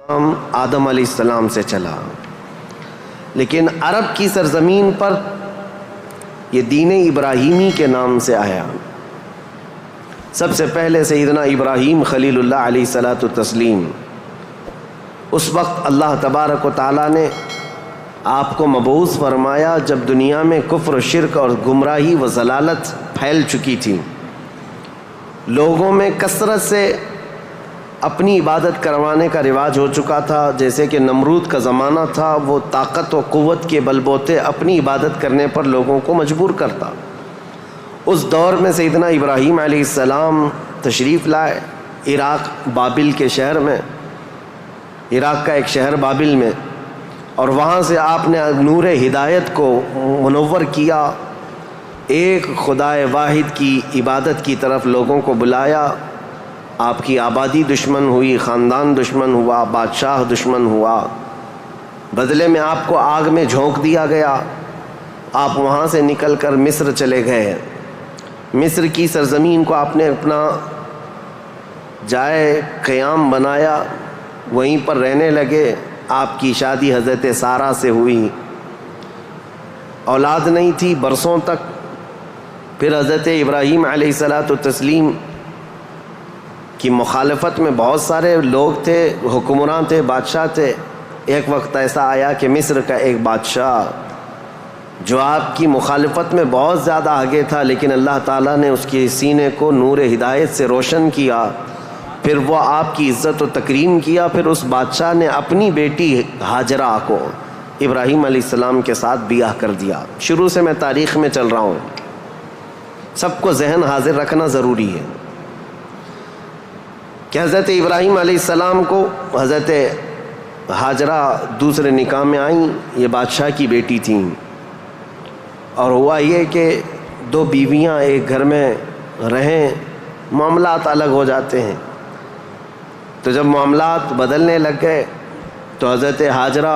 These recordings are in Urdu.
آدم علیہ السلام سے چلا، لیکن عرب کی سرزمین پر یہ دین ابراہیمی کے نام سے آیا۔ سب سے پہلے سیدنا ابراہیم خلیل اللہ علیہ الصلاۃ والتسلیم، اس وقت اللہ تبارک و تعالیٰ نے آپ کو مبعوث فرمایا جب دنیا میں کفر و شرک اور گمراہی و ضلالت پھیل چکی تھی، لوگوں میں کثرت سے اپنی عبادت کروانے کا رواج ہو چکا تھا۔ جیسے کہ نمرود کا زمانہ تھا، وہ طاقت و قوت کے بل بوتے اپنی عبادت کرنے پر لوگوں کو مجبور کرتا۔ اس دور میں سیدنا ابراہیم علیہ السلام تشریف لائے عراق بابل کے شہر میں، عراق کا ایک شہر بابل میں، اور وہاں سے آپ نے نور ہدایت کو منور کیا، ایک خدائے واحد کی عبادت کی طرف لوگوں کو بلایا۔ آپ کی آبادی دشمن ہوئی، خاندان دشمن ہوا، بادشاہ دشمن ہوا، بدلے میں آپ کو آگ میں جھونک دیا گیا۔ آپ وہاں سے نکل کر مصر چلے گئے۔ مصر کی سرزمین کو آپ نے اپنا جائے قیام بنایا، وہیں پر رہنے لگے۔ آپ کی شادی حضرت سارہ سے ہوئی، اولاد نہیں تھی برسوں تک۔ پھر حضرت ابراہیم علیہ الصلاۃ والتسلیم کی مخالفت میں بہت سارے لوگ تھے، حکمران تھے، بادشاہ تھے۔ ایک وقت ایسا آیا کہ مصر کا ایک بادشاہ جو آپ کی مخالفت میں بہت زیادہ آگے تھا، لیکن اللہ تعالیٰ نے اس کے سینے کو نور ہدایت سے روشن کیا، پھر وہ آپ کی عزت و تکریم کیا۔ پھر اس بادشاہ نے اپنی بیٹی ہاجرہ کو ابراہیم علیہ السلام کے ساتھ بیاہ کر دیا۔ شروع سے میں تاریخ میں چل رہا ہوں، سب کو ذہن حاضر رکھنا ضروری ہے کہ حضرت ابراہیم علیہ السلام کو حضرت ہاجرہ دوسرے نکاح میں آئیں، یہ بادشاہ کی بیٹی تھیں، اور ہوا یہ کہ دو بیویاں ایک گھر میں رہیں، معاملات الگ ہو جاتے ہیں۔ تو جب معاملات بدلنے لگ گئے تو حضرت ہاجرہ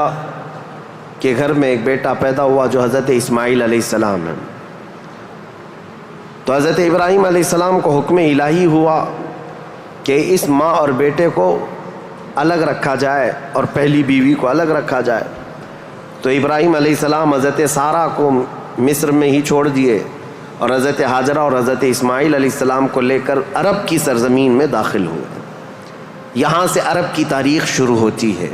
کے گھر میں ایک بیٹا پیدا ہوا جو حضرت اسماعیل علیہ السلام ہے۔ تو حضرت ابراہیم علیہ السلام کو حکم الہی ہوا کہ اس ماں اور بیٹے کو الگ رکھا جائے اور پہلی بیوی کو الگ رکھا جائے۔ تو ابراہیم علیہ السلام حضرت سارہ کو مصر میں ہی چھوڑ دیے اور حضرت ہاجرہ اور حضرت اسماعیل علیہ السلام کو لے کر عرب کی سرزمین میں داخل ہوئے۔ یہاں سے عرب کی تاریخ شروع ہوتی ہے۔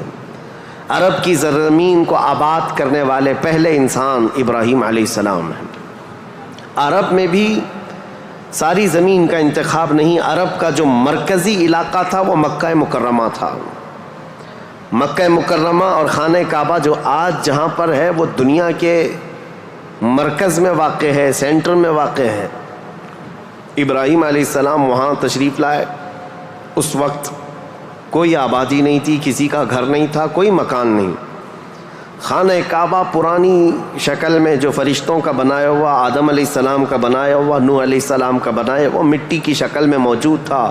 عرب کی سرزمین کو آباد کرنے والے پہلے انسان ابراہیم علیہ السلام ہیں۔ عرب میں بھی ساری زمین کا انتخاب نہیں، عرب کا جو مرکزی علاقہ تھا وہ مکہ مکرمہ تھا۔ مکہ مکرمہ اور خانہ کعبہ جو آج جہاں پر ہے وہ دنیا کے مرکز میں واقع ہے، سینٹر میں واقع ہے۔ ابراہیم علیہ السلام وہاں تشریف لائے۔ اس وقت کوئی آبادی نہیں تھی، کسی کا گھر نہیں تھا، کوئی مکان نہیں۔ خانہ کعبہ پرانی شکل میں جو فرشتوں کا بنایا ہوا، آدم علیہ السلام کا بنایا ہوا، نوح علیہ السلام کا بنایا ہوا مٹی کی شکل میں موجود تھا۔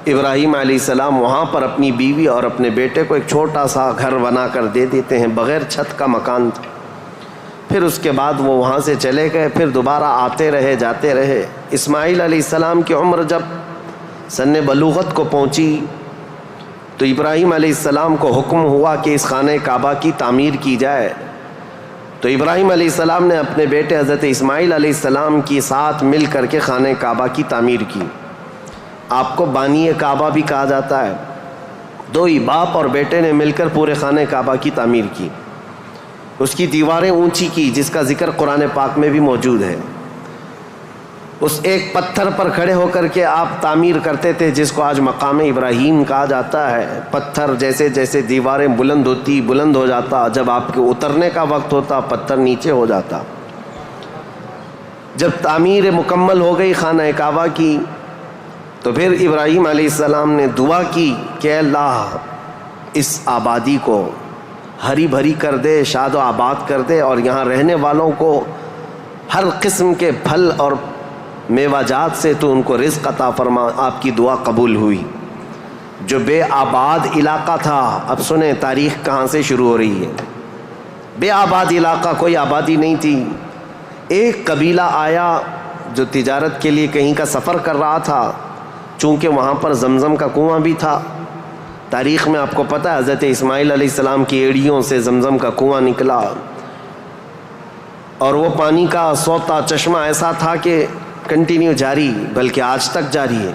ابراہیم علیہ السلام وہاں پر اپنی بیوی اور اپنے بیٹے کو ایک چھوٹا سا گھر بنا کر دے دیتے ہیں، بغیر چھت کا مکان تھا۔ پھر اس کے بعد وہ وہاں سے چلے گئے، پھر دوبارہ آتے رہے جاتے رہے۔ اسماعیل علیہ السلام کی عمر جب سن بلوغت کو پہنچی تو ابراہیم علیہ السلام کو حکم ہوا کہ اس خانہ کعبہ کی تعمیر کی جائے۔ تو ابراہیم علیہ السلام نے اپنے بیٹے حضرت اسماعیل علیہ السلام کے ساتھ مل کر کے خانہ کعبہ کی تعمیر کی۔ آپ کو بانی کعبہ بھی کہا جاتا ہے۔ دو ہی باپ اور بیٹے نے مل کر پورے خانہ کعبہ کی تعمیر کی، اس کی دیواریں اونچی کی، جس کا ذکر قرآن پاک میں بھی موجود ہے۔ اس ایک پتھر پر کھڑے ہو کر کے آپ تعمیر کرتے تھے، جس کو آج مقام ابراہیم کہا جاتا ہے۔ پتھر جیسے جیسے دیواریں بلند ہو جاتا، جب آپ کے اترنے کا وقت ہوتا پتھر نیچے ہو جاتا۔ جب تعمیر مکمل ہو گئی خانہ کعبہ کی تو پھر ابراہیم علیہ السلام نے دعا کی کہ اللہ اس آبادی کو ہری بھری کر دے، شاد و آباد کر دے، اور یہاں رہنے والوں کو ہر قسم کے پھل اور میوہ جات سے تو ان کو رزق عطا فرما۔ آپ کی دعا قبول ہوئی۔ جو بے آباد علاقہ تھا، اب سنیں تاریخ کہاں سے شروع ہو رہی ہے۔ بے آباد علاقہ، کوئی آبادی نہیں تھی۔ ایک قبیلہ آیا جو تجارت کے لیے کہیں کا سفر کر رہا تھا، چونکہ وہاں پر زمزم کا کنواں بھی تھا، تاریخ میں آپ کو پتہ ہے حضرت اسماعیل علیہ السلام کی ایڑیوں سے زمزم کا کنواں نکلا، اور وہ پانی کا سوتا چشمہ ایسا تھا کہ کنٹینیو جاری، بلکہ آج تک جاری ہے۔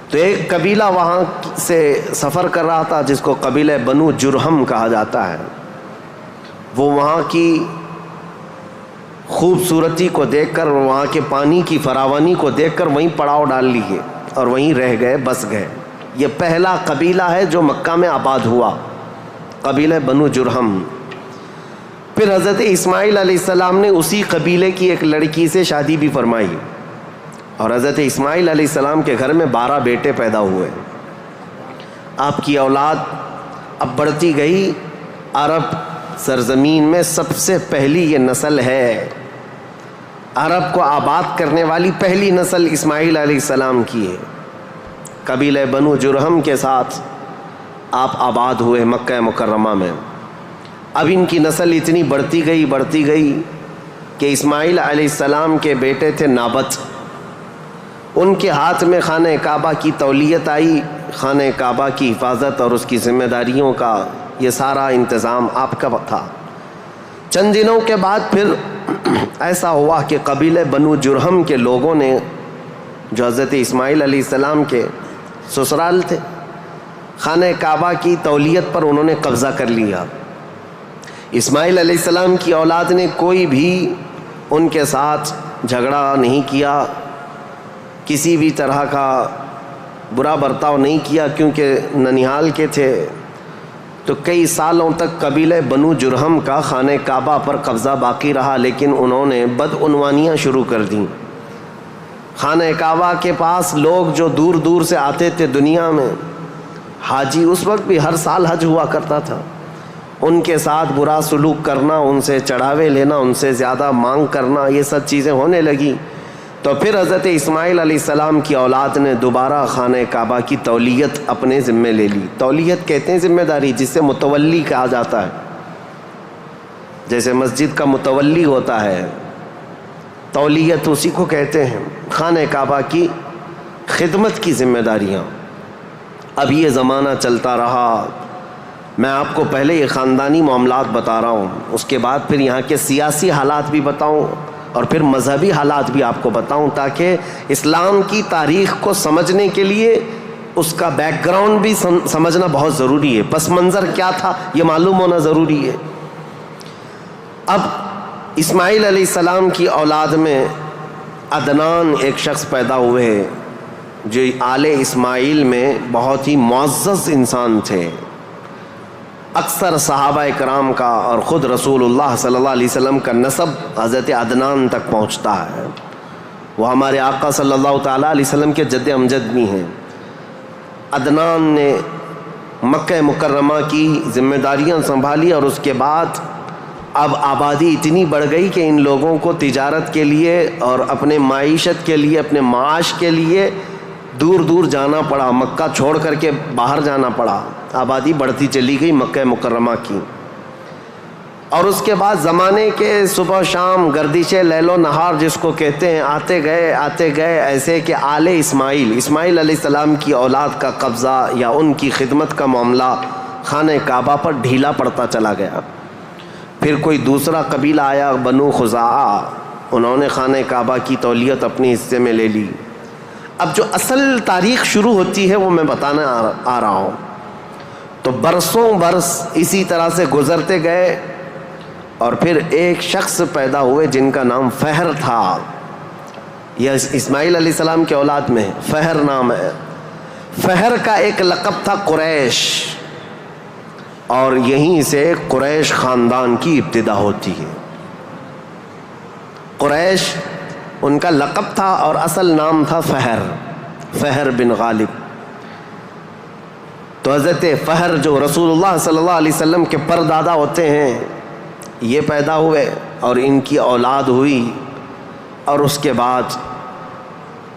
تو ایک قبیلہ وہاں سے سفر کر رہا تھا جس کو قبیلہ بنو جرہم کہا جاتا ہے، وہ وہاں کی خوبصورتی کو دیکھ کر، وہاں کے پانی کی فراوانی کو دیکھ کر وہیں پڑاؤ ڈال لیے اور وہیں رہ گئے، بس گئے۔ یہ پہلا قبیلہ ہے جو مکہ میں آباد ہوا، قبیلہ بنو جرہم۔ پھر حضرت اسماعیل علیہ السلام نے اسی قبیلے کی ایک لڑکی سے شادی بھی فرمائی، اور حضرت اسماعیل علیہ السلام کے گھر میں 12 بیٹے پیدا ہوئے۔ آپ کی اولاد اب بڑھتی گئی، عرب سرزمین میں سب سے پہلی یہ نسل ہے، عرب کو آباد کرنے والی پہلی نسل اسماعیل علیہ السلام کی ہے۔ قبیلہ بنو جرہم کے ساتھ آپ آباد ہوئے مکہ مکرمہ میں۔ اب ان کی نسل اتنی بڑھتی گئی کہ اسماعیل علیہ السلام کے بیٹے تھے نابت، ان کے ہاتھ میں خانہ کعبہ کی تولیت آئی، خانہ کعبہ کی حفاظت اور اس کی ذمہ داریوں کا یہ سارا انتظام آپ کا تھا۔ چند دنوں کے بعد پھر ایسا ہوا کہ قبیلہ بنو جرہم کے لوگوں نے، جو حضرت اسماعیل علیہ السلام کے سسرال تھے، خانہ کعبہ کی تولیت پر انہوں نے قبضہ کر لیا۔ اسماعیل علیہ السلام کی اولاد نے کوئی بھی ان کے ساتھ جھگڑا نہیں کیا، کسی بھی طرح کا برا برتاؤ نہیں کیا، کیونکہ ننیہال کے تھے۔ تو کئی سالوں تک قبیلہ بنو جرہم کا خانہ کعبہ پر قبضہ باقی رہا، لیکن انہوں نے بدعنوانیاں شروع کر دیں۔ خانہ کعبہ کے پاس لوگ جو دور دور سے آتے تھے دنیا میں، حاجی، اس وقت بھی ہر سال حج ہوا کرتا تھا، ان کے ساتھ برا سلوک کرنا، ان سے چڑھاوے لینا، ان سے زیادہ مانگ کرنا، یہ سب چیزیں ہونے لگی۔ تو پھر حضرت اسماعیل علیہ السلام کی اولاد نے دوبارہ خانہ کعبہ کی تولیت اپنے ذمے لے لی۔ تولیت کہتے ہیں ذمہ داری، جس سے متولی کہا جاتا ہے، جیسے مسجد کا متولی ہوتا ہے، تولیت اسی کو کہتے ہیں، خانہ کعبہ کی خدمت کی ذمہ داریاں۔ اب یہ زمانہ چلتا رہا، میں آپ کو پہلے یہ خاندانی معاملات بتا رہا ہوں، اس کے بعد پھر یہاں کے سیاسی حالات بھی بتاؤں، اور پھر مذہبی حالات بھی آپ کو بتاؤں، تاکہ اسلام کی تاریخ کو سمجھنے کے لیے اس کا بیک گراؤنڈ بھی سمجھنا بہت ضروری ہے، پس منظر کیا تھا یہ معلوم ہونا ضروری ہے۔ اب اسماعیل علیہ السلام کی اولاد میں عدنان ایک شخص پیدا ہوئے جو آل اسماعیل میں بہت ہی معزز انسان تھے۔ اکثر صحابہ کرام کا اور خود رسول اللہ صلی اللہ علیہ وسلم کا نسب حضرت عدنان تک پہنچتا ہے، وہ ہمارے آقا صلی اللہ تعالیٰ علیہ وسلم کے جد امجد بھی ہیں۔ عدنان نے مکہ مکرمہ کی ذمہ داریاں سنبھالی، اور اس کے بعد اب آبادی اتنی بڑھ گئی کہ ان لوگوں کو تجارت کے لیے اور اپنے معیشت کے لیے، اپنے معاش کے لیے دور دور جانا پڑا، مکہ چھوڑ کر کے باہر جانا پڑا، آبادی بڑھتی چلی گئی مکہ مکرمہ کی۔ اور اس کے بعد زمانے کے صبح شام گردش لیل و نہار جس کو کہتے ہیں، آتے گئے ایسے کہ آل اسماعیل علیہ السلام کی اولاد کا قبضہ یا ان کی خدمت کا معاملہ خانہ کعبہ پر ڈھیلا پڑتا چلا گیا۔ پھر کوئی دوسرا قبیلہ آیا، بنو خزاعہ، انہوں نے خانہ کعبہ کی تولیت اپنے حصے میں لے لی۔ اب جو اصل تاریخ شروع ہوتی ہے وہ میں بتانا آ رہا ہوں۔ تو برسوں برس اسی طرح سے گزرتے گئے، اور پھر ایک شخص پیدا ہوئے جن کا نام فہر تھا۔ یہ اسماعیل علیہ السلام کے اولاد میں فہر نام ہے۔ فہر کا ایک لقب تھا قریش، اور یہیں سے قریش خاندان کی ابتدا ہوتی ہے۔ قریش ان کا لقب تھا اور اصل نام تھا فہر بن غالب۔ تو حضرت فہر جو رسول اللہ صلی اللہ علیہ وسلم کے پردادا ہوتے ہیں، یہ پیدا ہوئے اور ان کی اولاد ہوئی، اور اس کے بعد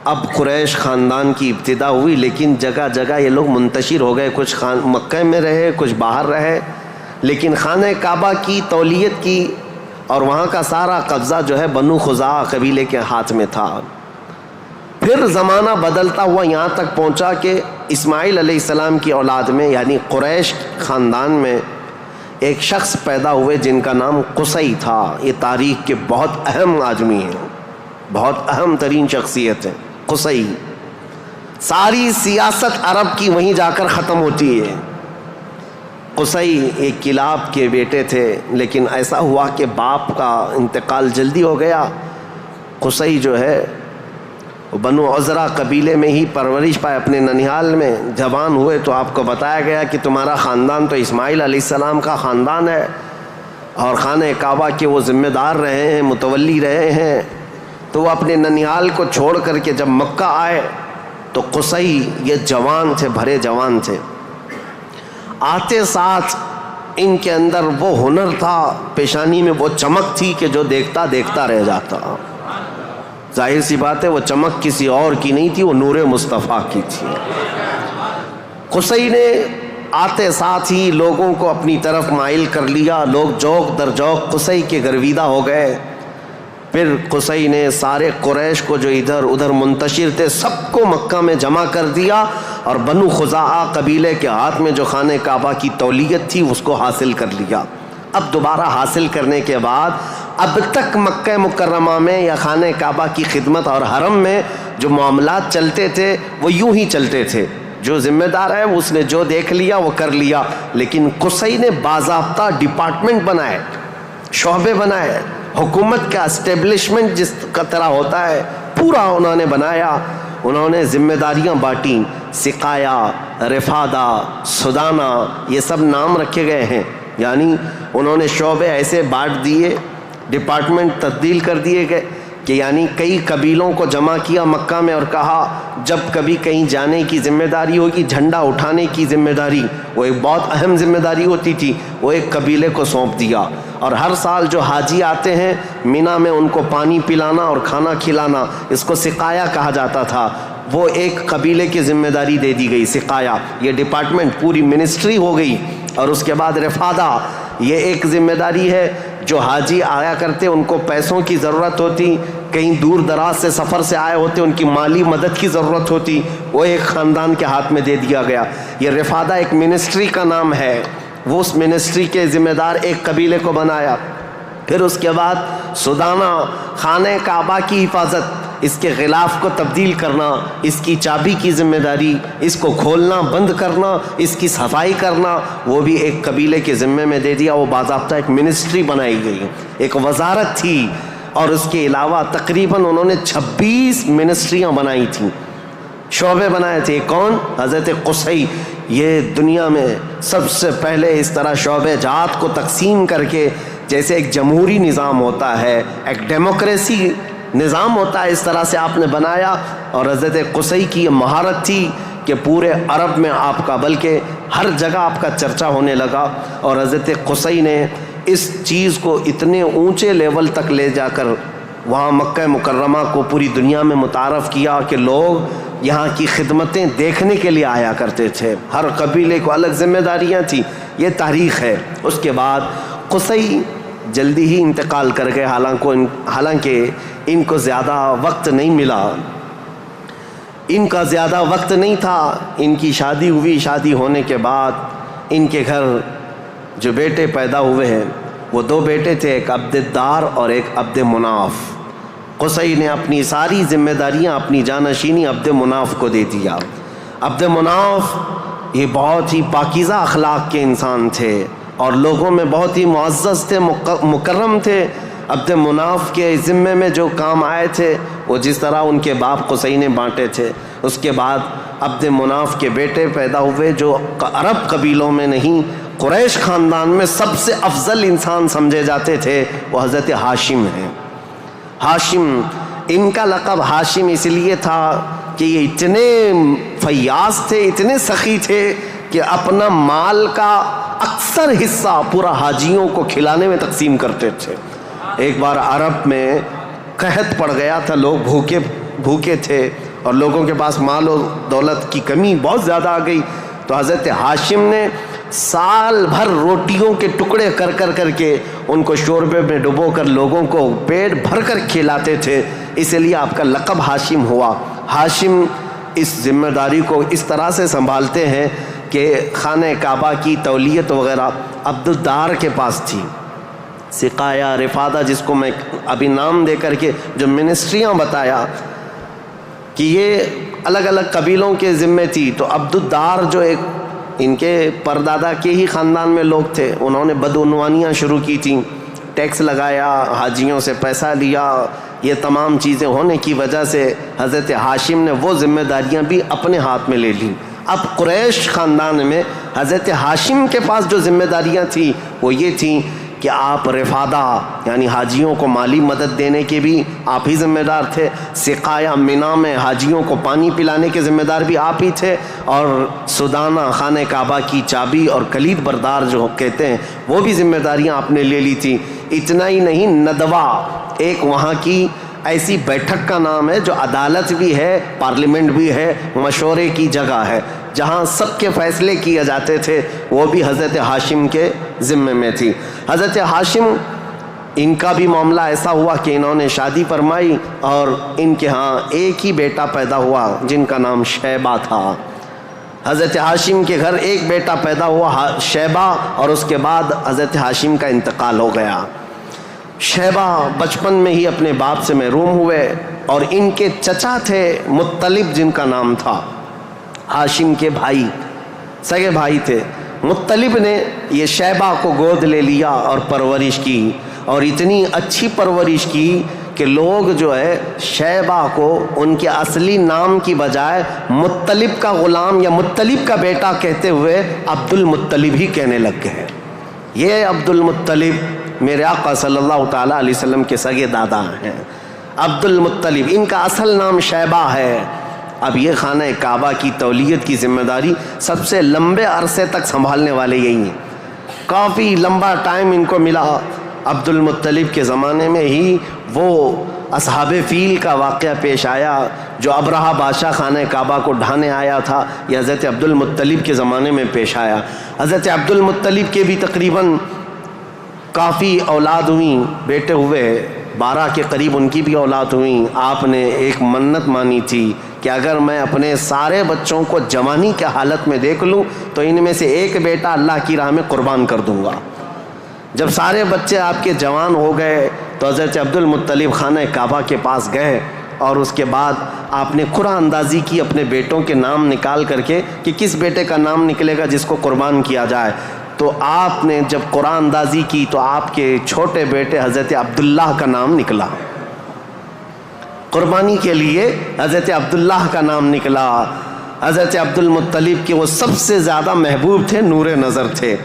اب قریش خاندان کی ابتدا ہوئی۔ لیکن جگہ جگہ یہ لوگ منتشر ہو گئے، کچھ مکہ میں رہے، کچھ باہر رہے، لیکن خانہ کعبہ کی تولیت کی اور وہاں کا سارا قبضہ جو ہے بنو خزاعہ قبیلے کے ہاتھ میں تھا۔ پھر زمانہ بدلتا ہوا یہاں تک پہنچا کہ اسماعیل علیہ السلام کی اولاد میں یعنی قریش خاندان میں ایک شخص پیدا ہوئے جن کا نام قصی تھا. یہ تاریخ کے بہت اہم آدمی ہیں, بہت اہم ترین شخصیت ہے قصی. ساری سیاست عرب کی وہیں جا کر ختم ہوتی ہے. قصی ایک کلاب کے بیٹے تھے, لیکن ایسا ہوا کہ باپ کا انتقال جلدی ہو گیا. قصی جو ہے بنو عزرہ قبیلے میں ہی پرورش پائے اپنے ننیال میں. جوان ہوئے تو آپ کو بتایا گیا کہ تمہارا خاندان تو اسماعیل علیہ السلام کا خاندان ہے اور خانہ کعبہ کے وہ ذمہ دار رہے ہیں, متولی رہے ہیں. تو وہ اپنے ننیال کو چھوڑ کر کے جب مکہ آئے تو قصی یہ جوان تھے, بھرے جوان تھے. آتے ساتھ ان کے اندر وہ ہنر تھا, پیشانی میں وہ چمک تھی کہ جو دیکھتا دیکھتا رہ جاتا. ظاہر سی بات ہے وہ چمک کسی اور کی نہیں تھی, وہ نور مصطفیٰ کی تھی. قصی نے آتے ساتھ ہی لوگوں کو اپنی طرف مائل کر لیا. لوگ جوق در جوق قصی کے گرویدہ ہو گئے. پھر قصی نے سارے قریش کو جو ادھر ادھر منتشر تھے سب کو مکہ میں جمع کر دیا اور بنو خزاعہ قبیلے کے ہاتھ میں جو خانہ کعبہ کی تولیت تھی اس کو حاصل کر لیا. اب دوبارہ حاصل کرنے کے بعد اب تک مکہ مکرمہ میں یا خانہ کعبہ کی خدمت اور حرم میں جو معاملات چلتے تھے وہ یوں ہی چلتے تھے. جو ذمہ دار ہے اس نے جو دیکھ لیا وہ کر لیا. لیکن قصی نے باضابطہ ڈپارٹمنٹ بنائے, شعبے بنائے, حکومت کا اسٹیبلشمنٹ جس کا طرح ہوتا ہے پورا انہوں نے بنایا. انہوں نے ذمہ داریاں بانٹیں, سقایا, رفادہ, سدانہ, یہ سب نام رکھے گئے ہیں. یعنی انہوں نے شعبے ایسے بانٹ دیے, ڈپارٹمنٹ تبدیل کر دیے گئے کہ یعنی کئی قبیلوں کو جمع کیا مکہ میں اور کہا جب کبھی کہیں جانے کی ذمہ داری ہوگی, جھنڈا اٹھانے کی ذمہ داری, وہ ایک بہت اہم ذمہ داری ہوتی تھی, وہ ایک قبیلے کو سونپ دیا. اور ہر سال جو حاجی آتے ہیں مینا میں ان کو پانی پلانا اور کھانا کھلانا, اس کو سقایا کہا جاتا تھا, وہ ایک قبیلے کی ذمہ داری دے دی گئی. سقایا یہ ڈپارٹمنٹ پوری منسٹری ہو گئی. اور اس کے بعد رفادہ یہ ایک ذمہ داری ہے, جو حاجی آیا کرتے ان کو پیسوں کی ضرورت ہوتی, کہیں دور دراز سے سفر سے آئے ہوتے ان کی مالی مدد کی ضرورت ہوتی, وہ ایک خاندان کے ہاتھ میں دے دیا گیا. یہ رفادہ ایک منسٹری کا نام ہے, وہ اس منسٹری کے ذمہ دار ایک قبیلے کو بنایا. پھر اس کے بعد سدانہ خانہ کعبہ کی حفاظت, اس کے غلاف کو تبدیل کرنا, اس کی چابی کی ذمہ داری, اس کو کھولنا بند کرنا, اس کی صفائی کرنا, وہ بھی ایک قبیلے کے ذمے میں دے دیا. وہ باضابطہ ایک منسٹری بنائی گئی, ایک وزارت تھی. اور اس کے علاوہ تقریباً انہوں نے 26 منسٹریاں بنائی تھیں, شعبے بنائے تھے. کون؟ حضرت قصی. یہ دنیا میں سب سے پہلے اس طرح شعبے جات کو تقسیم کر کے, جیسے ایک جمہوری نظام ہوتا ہے, ایک ڈیموکریسی نظام ہوتا ہے, اس طرح سے آپ نے بنایا. اور حضرت قصی کی یہ مہارت تھی کہ پورے عرب میں آپ کا بلکہ ہر جگہ آپ کا چرچا ہونے لگا. اور حضرت قصی نے اس چیز کو اتنے اونچے لیول تک لے جا کر وہاں مکہ مکرمہ کو پوری دنیا میں متعارف کیا کہ لوگ یہاں کی خدمتیں دیکھنے کے لیے آیا کرتے تھے. ہر قبیلے کو الگ ذمہ داریاں تھیں. یہ تاریخ ہے. اس کے بعد قصی جلدی ہی انتقال کر گئے, حالانکہ ان کو زیادہ وقت نہیں ملا, ان کا زیادہ وقت نہیں تھا. ان کی شادی ہوئی, شادی ہونے کے بعد ان کے گھر جو بیٹے پیدا ہوئے ہیں وہ 2 بیٹے تھے, ایک عبد الدار اور ایک عبد مناف. قصی نے اپنی ساری ذمہ داریاں, اپنی جانشینی عبد مناف کو دے دیا. عبد مناف یہ بہت ہی پاکیزہ اخلاق کے انسان تھے اور لوگوں میں بہت ہی معزز تھے, مکرم تھے. عبد مناف کے ذمے میں جو کام آئے تھے وہ جس طرح ان کے باپ قصی نے بانٹے تھے. اس کے بعد عبد مناف کے بیٹے پیدا ہوئے جو عرب قبیلوں میں نہیں, قریش خاندان میں سب سے افضل انسان سمجھے جاتے تھے, وہ حضرت ہاشم ہیں. ہاشم, ان کا لقب ہاشم اس لیے تھا کہ یہ اتنے فیاض تھے, اتنے سخی تھے کہ اپنا مال کا اکثر حصہ پورا حاجیوں کو کھلانے میں تقسیم کرتے تھے. ایک بار عرب میں قحط پڑ گیا تھا, لوگ بھوکے تھے اور لوگوں کے پاس مال و دولت کی کمی بہت زیادہ آ گئی. تو حضرت ہاشم نے سال بھر روٹیوں کے ٹکڑے کر کے ان کو شوربے میں ڈبو کر لوگوں کو پیٹ بھر کر کھلاتے تھے, اس لیے آپ کا لقب ہاشم ہوا. ہاشم اس ذمہ داری کو اس طرح سے سنبھالتے ہیں کہ خانہ کعبہ کی تولیت وغیرہ عبدالدار کے پاس تھی. سقایا رفادہ جس کو میں ابھی نام دے کر کے جو منسٹریاں بتایا کہ یہ الگ الگ قبیلوں کے ذمے تھی، تو عبدالدار جو ایک ان کے پردادا کے ہی خاندان میں لوگ تھے، انہوں نے بدعنوانیاں شروع کی تھیں، ٹیکس لگایا، حاجیوں سے پیسہ لیا. یہ تمام چیزیں ہونے کی وجہ سے حضرت ہاشم نے وہ ذمہ داریاں بھی اپنے ہاتھ میں لے لیں. اب قریش خاندان میں حضرت ہاشم کے پاس جو ذمہ داریاں تھیں وہ یہ تھیں کہ آپ رفادہ یعنی حاجیوں کو مالی مدد دینے کے بھی آپ ہی ذمہ دار تھے، سقایا مینا میں حاجیوں کو پانی پلانے کے ذمہ دار بھی آپ ہی تھے، اور سدانہ خانہ کعبہ کی چابی اور کلید بردار جو کہتے ہیں وہ بھی ذمہ داریاں آپ نے لے لی تھی. اتنا ہی نہیں، ندوہ ایک وہاں کی ایسی بیٹھک کا نام ہے جو عدالت بھی ہے، پارلیمنٹ بھی ہے، مشورے کی جگہ ہے، جہاں سب کے فیصلے کیے جاتے تھے، وہ بھی حضرت ہاشم کے ذمے میں تھی. حضرت ہاشم ان کا بھی معاملہ ایسا ہوا کہ انہوں نے شادی فرمائی اور ان کے ہاں ایک ہی بیٹا پیدا ہوا جن کا نام شیبہ تھا. حضرت ہاشم کے گھر ایک بیٹا پیدا ہوا شیبہ، اور اس کے بعد حضرت ہاشم کا انتقال ہو گیا. شیبہ بچپن میں ہی اپنے باپ سے محروم ہوئے، اور ان کے چچا تھے مطلب جن کا نام تھا، ہاشم کے بھائی، سگے بھائی تھے. مطلب نے یہ شیبہ کو گود لے لیا اور پرورش کی، اور اتنی اچھی پرورش کی کہ لوگ جو ہے شیبہ کو ان کے اصلی نام کی بجائے مطلب کا غلام یا مطلب کا بیٹا کہتے ہوئے عبد المطلب ہی کہنے لگ گئے. یہ عبد المطلب میرے آقا صلی اللہ تعالیٰ علیہ وسلم کے سگے دادا ہیں. عبد المطلب ان کا اصل نام شیبہ ہے. اب یہ خانہ کعبہ کی تولیت کی ذمہ داری سب سے لمبے عرصے تک سنبھالنے والے یہی ہیں. کافی لمبا ٹائم ان کو ملا. عبد المطلب کے زمانے میں ہی وہ اصحاب فیل کا واقعہ پیش آیا جو ابرہہ بادشاہ خانہ کعبہ کو ڈھانے آیا تھا، یہ حضرت عبد المطلب کے زمانے میں پیش آیا. حضرت عبد المطلب کے بھی تقریباً کافی اولاد ہوئیں، بیٹے ہوئے 12 کے قریب ان کی بھی اولاد ہوئیں. آپ نے ایک منت مانی تھی کہ اگر میں اپنے سارے بچوں کو جوانی کے حالت میں دیکھ لوں تو ان میں سے ایک بیٹا اللہ کی راہ میں قربان کر دوں گا. جب سارے بچے آپ کے جوان ہو گئے تو حضرت عبد المطلب خانہ کعبہ کے پاس گئے، اور اس کے بعد آپ نے قرعہ اندازی کی اپنے بیٹوں کے نام نکال کر کے کہ کس بیٹے کا نام نکلے گا جس کو قربان کیا جائے. تو آپ نے جب قرعہ اندازی کی تو آپ کے چھوٹے بیٹے حضرت عبداللہ کا نام نکلا. قربانی کے لیے حضرت عبداللہ کا نام نکلا. حضرت عبد المطلب کے وہ سب سے زیادہ محبوب تھے، نور نظر تھے.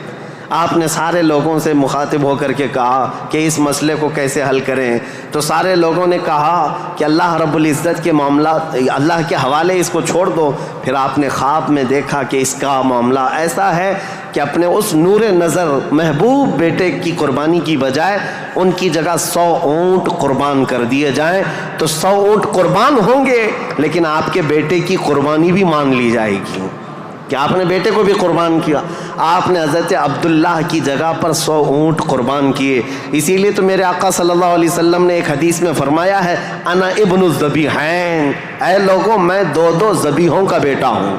آپ نے سارے لوگوں سے مخاطب ہو کر کے کہا کہ اس مسئلے کو کیسے حل کریں. تو سارے لوگوں نے کہا کہ اللہ رب العزت کے معاملات اللہ کے حوالے اس کو چھوڑ دو. پھر آپ نے خواب میں دیکھا کہ اس کا معاملہ ایسا ہے کہ اپنے اس نور نظر محبوب بیٹے کی قربانی کی بجائے ان کی جگہ 100 اونٹ قربان کر دیے جائیں. تو 100 اونٹ قربان ہوں گے لیکن آپ کے بیٹے کی قربانی بھی مان لی جائے گی کہ آپ نے بیٹے کو بھی قربان کیا. آپ نے حضرت عبداللہ کی جگہ پر 100 اونٹ قربان کیے. اسی لیے تو میرے آقا صلی اللہ علیہ وسلم نے ایک حدیث میں فرمایا ہے انا ابن الذبیحین، اے لوگوں میں 2 ذبیحوں کا بیٹا ہوں.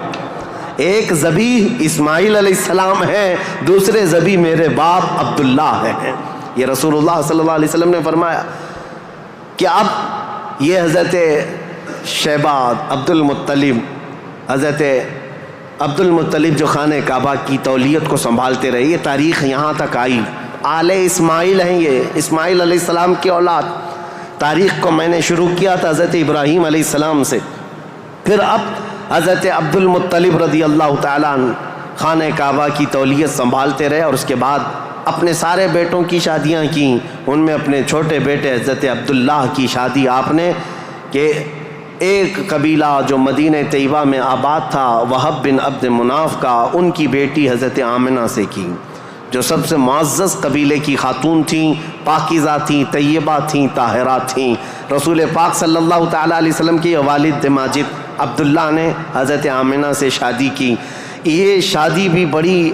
ایک ذبیح اسماعیل علیہ السلام ہے، دوسرے ذبیح میرے باپ عبداللہ ہیں. یہ رسول اللہ صلی اللہ علیہ وسلم نے فرمایا کہ اب یہ حضرت شیبہ عبد المطلب، حضرت عبد المطلب جو خانہ کعبہ کی تولیت کو سنبھالتے رہے، یہ تاریخ یہاں تک آئی. آل اسماعیل ہیں، یہ اسماعیل علیہ السلام کی اولاد. تاریخ کو میں نے شروع کیا تھا حضرت ابراہیم علیہ السلام سے، پھر اب حضرت عبد المطلب رضی اللہ تعالیٰ عنہ خانہ کعبہ کی تولیت سنبھالتے رہے، اور اس کے بعد اپنے سارے بیٹوں کی شادیاں کیں. ان میں اپنے چھوٹے بیٹے حضرت عبداللہ کی شادی آپ نے کہ ایک قبیلہ جو مدینہ طیبہ میں آباد تھا وہب بن عبد مناف کا، ان کی بیٹی حضرت آمنہ سے کی، جو سب سے معزز قبیلے کی خاتون تھیں، پاکیزہ تھیں، طیبہ تھیں، طاہرہ تھیں. رسول پاک صلی اللہ تعالیٰ علیہ وسلم کے والد ماجد عبداللہ نے حضرت آمنہ سے شادی کی. یہ شادی بھی بڑی